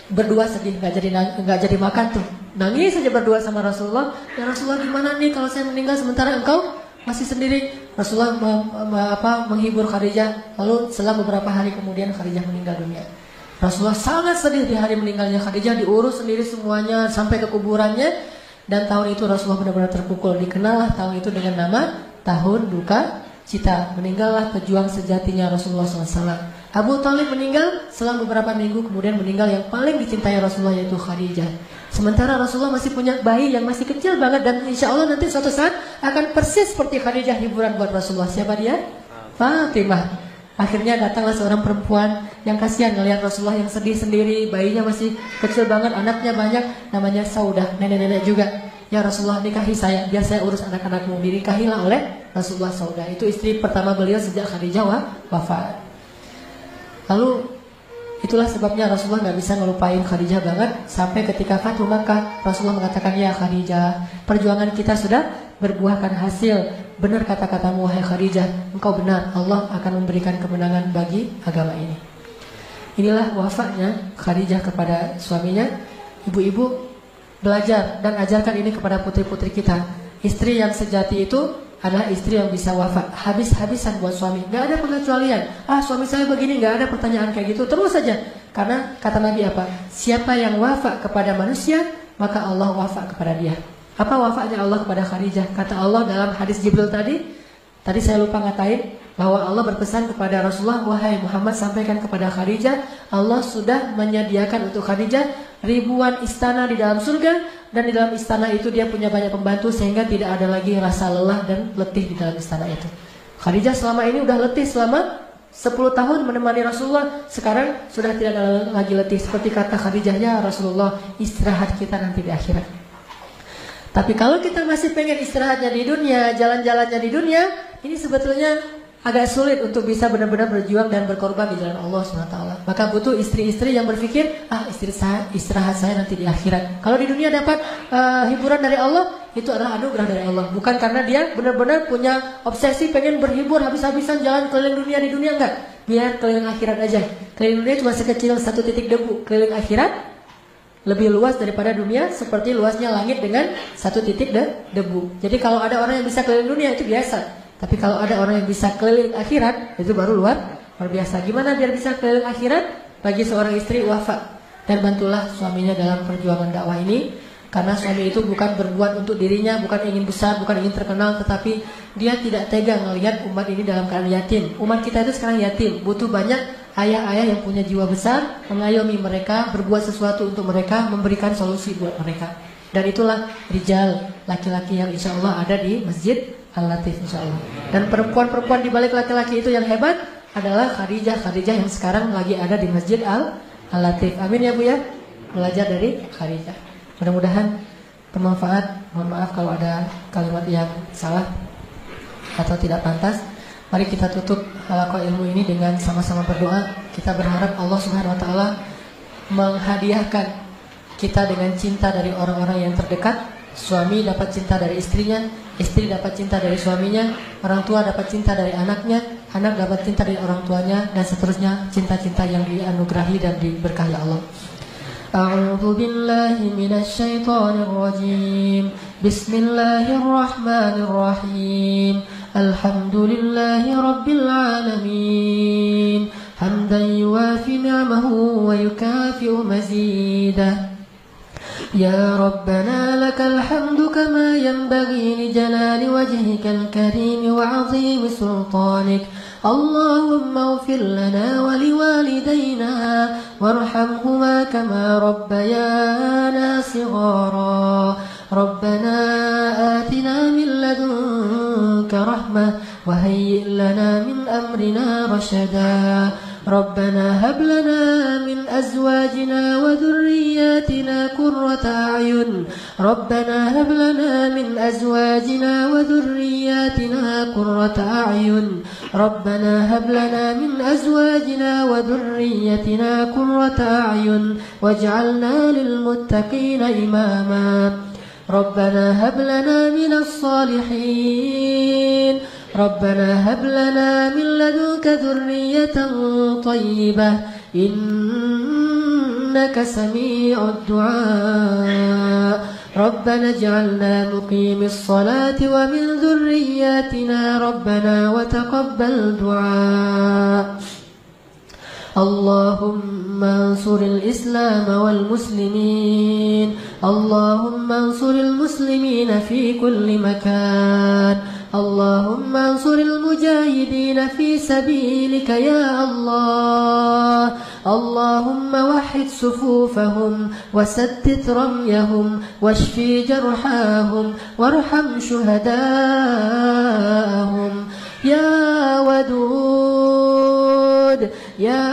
berdua sedih, nggak jadi makan tuh, nangis saja berdua sama Rasulullah. Ya Rasulullah gimana nih kalau saya meninggal sementara engkau masih sendiri? Rasulullah menghibur Khadijah. Lalu setelah beberapa hari kemudian Khadijah meninggal dunia. Rasulullah sangat sedih di hari meninggalnya Khadijah, diurus sendiri semuanya sampai ke kuburannya. Dan tahun itu Rasulullah benar-benar terpukul. Dikenallah tahun itu dengan nama tahun duka cita. Meninggallah pejuang sejatinya Rasulullah SAW. Abu Thalib meninggal selang beberapa minggu kemudian meninggal yang paling dicintai Rasulullah yaitu Khadijah. Sementara Rasulullah masih punya bayi yang masih kecil banget dan insya Allah nanti suatu saat akan persis seperti Khadijah hiburan buat Rasulullah. Siapa dia? Fatimah. Akhirnya datanglah seorang perempuan yang kasihan ngelihat Rasulullah yang sedih sendiri, bayinya masih kecil banget, anaknya banyak, namanya Saudah, nenek-nenek juga. Ya Rasulullah, nikahi saya biar saya urus anak-anakmu. Dinikahilah oleh Rasulullah Saudah. Itu istri pertama beliau sejak Khadijah wafat. Lalu itulah sebabnya Rasulullah nggak bisa ngelupain Khadijah banget sampai ketika Fathu Makkah Rasulullah mengatakan, ya Khadijah, perjuangan kita sudah berbuahkan hasil. Benar kata-katamu wahai Khadijah, engkau benar, Allah akan memberikan kemenangan bagi agama ini. Inilah wafatnya Khadijah kepada suaminya. Ibu-ibu belajar dan ajarkan ini kepada putri-putri kita. Istri yang sejati itu adalah istri yang bisa wafat habis-habisan buat suami. Gak ada pengecualian. Suami saya begini, gak ada pertanyaan kayak gitu. Terus saja. Karena kata Nabi apa? Siapa yang wafat kepada manusia, maka Allah wafat kepada dia. Apa wafatnya Allah kepada Khadijah? Kata Allah dalam hadis Jibril tadi saya lupa ngatain bahwa Allah berpesan kepada Rasulullah, wahai Muhammad, sampaikan kepada Khadijah, Allah sudah menyediakan untuk Khadijah ribuan istana di dalam surga, dan di dalam istana itu dia punya banyak pembantu sehingga tidak ada lagi rasa lelah dan letih di dalam istana itu. Khadijah selama ini udah letih selama 10 tahun menemani Rasulullah, sekarang sudah tidak ada lagi letih. Seperti kata Khadijah, ya Rasulullah, istirahat kita nanti di akhirat. Tapi kalau kita masih pengen istirahatnya di dunia, jalan-jalannya di dunia, ini sebetulnya agak sulit untuk bisa benar-benar berjuang dan berkorban di jalan Allah SWT. Maka butuh istri-istri yang berpikir, istirahat saya nanti di akhirat. Kalau di dunia dapat hiburan dari Allah, itu adalah anugerah dari Allah. Bukan karena dia benar-benar punya obsesi pengen berhibur habis-habisan jalan keliling dunia di dunia, enggak. Biar keliling akhirat aja. Keliling dunia cuma sekecil 1 titik debu. Keliling akhirat lebih luas daripada dunia, seperti luasnya langit dengan 1 titik debu. Jadi kalau ada orang yang bisa keliling dunia itu biasa. Tapi kalau ada orang yang bisa keliling akhirat, itu baru luar biasa. Gimana biar bisa keliling akhirat? Bagi seorang istri wafat. Dan bantulah suaminya dalam perjuangan dakwah ini. Karena suami itu bukan berbuat untuk dirinya, bukan ingin besar, bukan ingin terkenal, tetapi dia tidak tega melihat umat ini dalam keadaan yatim. Umat kita itu sekarang yatim, butuh banyak ayah-ayah yang punya jiwa besar, mengayomi mereka, berbuat sesuatu untuk mereka, memberikan solusi buat mereka. Dan itulah rijal, laki-laki yang insya Allah ada di Masjid Al-Latif insya Allah. Dan perempuan-perempuan di balik laki-laki itu yang hebat adalah Khadijah yang sekarang lagi ada di Masjid Al-Latif. Amin ya Bu ya. Belajar dari Khadijah. Mudah-mudahan bermanfaat. Mohon maaf kalau ada kalimat yang salah atau tidak pantas. Mari kita tutup halaqah ilmu ini dengan sama-sama berdoa. Kita berharap Allah Subhanahu wa taala menghadiahkan kita dengan cinta dari orang-orang yang terdekat. Suami dapat cinta dari istrinya, istri dapat cinta dari suaminya, orang tua dapat cinta dari anaknya, anak dapat cinta dari orang tuanya, dan seterusnya cinta-cinta yang dianugerahi dan diberkahi Allah. A'udzu billahi minasy syaithanir rajim. Bismillahirrahmanirrahim. Alhamdulillahi rabbil alamin. Hamdan yuwafi ni'amahu wa yukafi'u mazidah. يا ربنا لك الحمد كما ينبغي لجلال وجهك الكريم وعظيم سلطانك. اللهم اغفر لنا ولوالدينا وارحمهما كما ربيانا صغارا. ربنا آتنا من لدنك رحمة وهيئ لنا من أمرنا رشدا. ربنا هب لنا من أزواجنا وذرياتنا قرة أعين. ربنا هب لنا من أزواجنا وذرياتنا قرة أعين. ربنا هب لنا من أزواجنا وذريتنا قرة أعين واجعلنا للمتقين إماما. ربنا هب لنا من الصالحين. ربنا هب لنا من لدنك ذرية طيبة إنك سميع الدعاء. ربنا اجعلنا مقيم الصلاة ومن ذرياتنا ربنا وتقبل دعاء. اللهم انصر الإسلام والمسلمين. اللهم انصر المسلمين في كل مكان. اللهم انصر المجاهدين في سبيلك يا الله. اللهم وحد صفوفهم وسدد رميهم واشف جرحاهم وارحم شهداءهم. يا ودود يا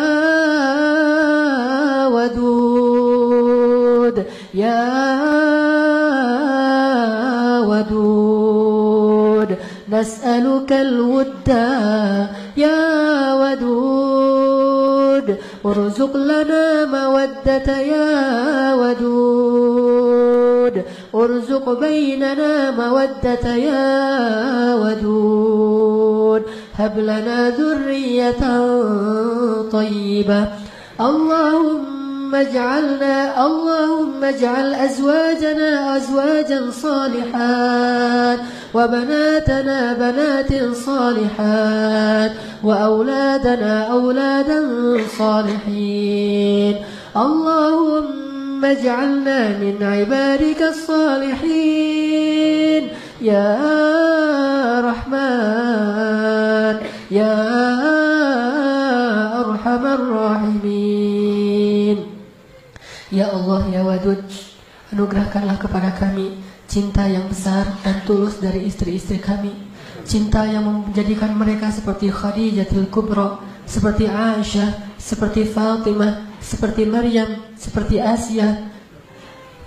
ودود يا ودود نسألك الود يا ودود. ارزق لنا مودة يا ودود. ارزق بيننا مودة يا ودود. هب لنا ذرية طيبة. اللهم اجعل أزواجنا أزواجا صالحات وبناتنا بنات صالحات وأولادنا أولادا صالحين. اللهم اجعلنا من عبادك الصالحين يا رحمن يا أرحم الراحمين. Ya Allah, ya Wadud, anugerahkanlah kepada kami cinta yang besar dan tulus dari istri-istri kami. Cinta yang menjadikan mereka seperti Khadijatul Kubra, seperti Aisyah, seperti Fatimah, seperti Maryam, seperti Asia.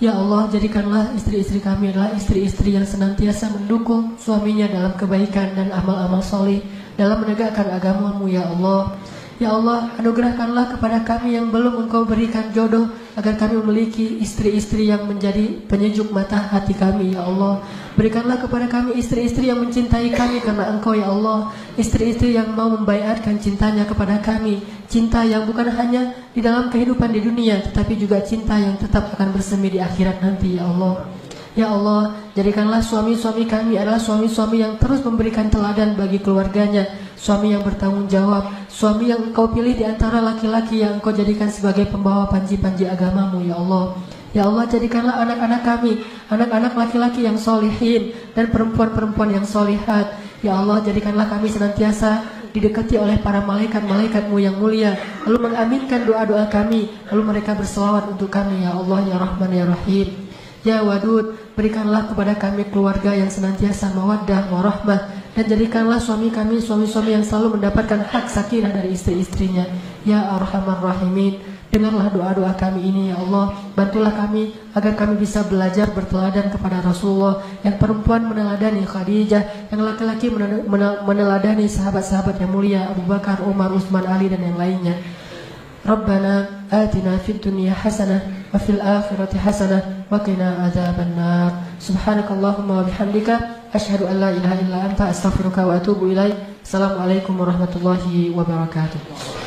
Ya Allah, jadikanlah istri-istri kami adalah istri-istri yang senantiasa mendukung suaminya dalam kebaikan dan amal-amal soleh dalam menegakkan agama-Mu, ya Allah. Ya Allah, anugerahkanlah kepada kami yang belum Engkau berikan jodoh, agar kami memiliki istri-istri yang menjadi penyejuk mata hati kami, ya Allah. Berikanlah kepada kami istri-istri yang mencintai kami karena Engkau, ya Allah. Istri-istri yang mau membaiatkan cintanya kepada kami, cinta yang bukan hanya di dalam kehidupan di dunia, tetapi juga cinta yang tetap akan bersemi di akhirat nanti, ya Allah. Ya Allah, jadikanlah suami-suami kami adalah suami-suami yang terus memberikan teladan bagi keluarganya, suami yang bertanggung jawab, suami yang Engkau pilih di antara laki-laki yang Engkau jadikan sebagai pembawa panji-panji agama-Mu, ya Allah. Ya Allah, jadikanlah anak-anak kami anak-anak laki-laki yang solihin dan perempuan-perempuan yang solihat. Ya Allah, jadikanlah kami senantiasa didekati oleh para malaikat-malaikat-Mu yang mulia, lalu mengaminkan doa-doa kami, lalu mereka berselawat untuk kami, ya Allah, ya Rahman, ya Rahim. Ya Wadud, berikanlah kepada kami keluarga yang senantiasa mawaddah warahmah, dan jadikanlah suami kami suami-suami yang selalu mendapatkan hak sakinah dari istri-istrinya, ya Arhamar Rahimin. Dengarlah doa-doa kami ini ya Allah. Bantulah kami agar kami bisa belajar berteladan kepada Rasulullah. Yang perempuan meneladani Khadijah, yang laki-laki meneladani sahabat-sahabat yang mulia Abu Bakar, Umar, Utsman, Ali dan yang lainnya. Rabbana atina fid dunya hasanah wa fil akhirati hasanah wa qina adzabannar. Subhanakallahumma wa bihamdika asyhadu an la ilaha illa anta astaghfiruka wa atubu ilaik. Assalamualaikum warahmatullahi wabarakatuh.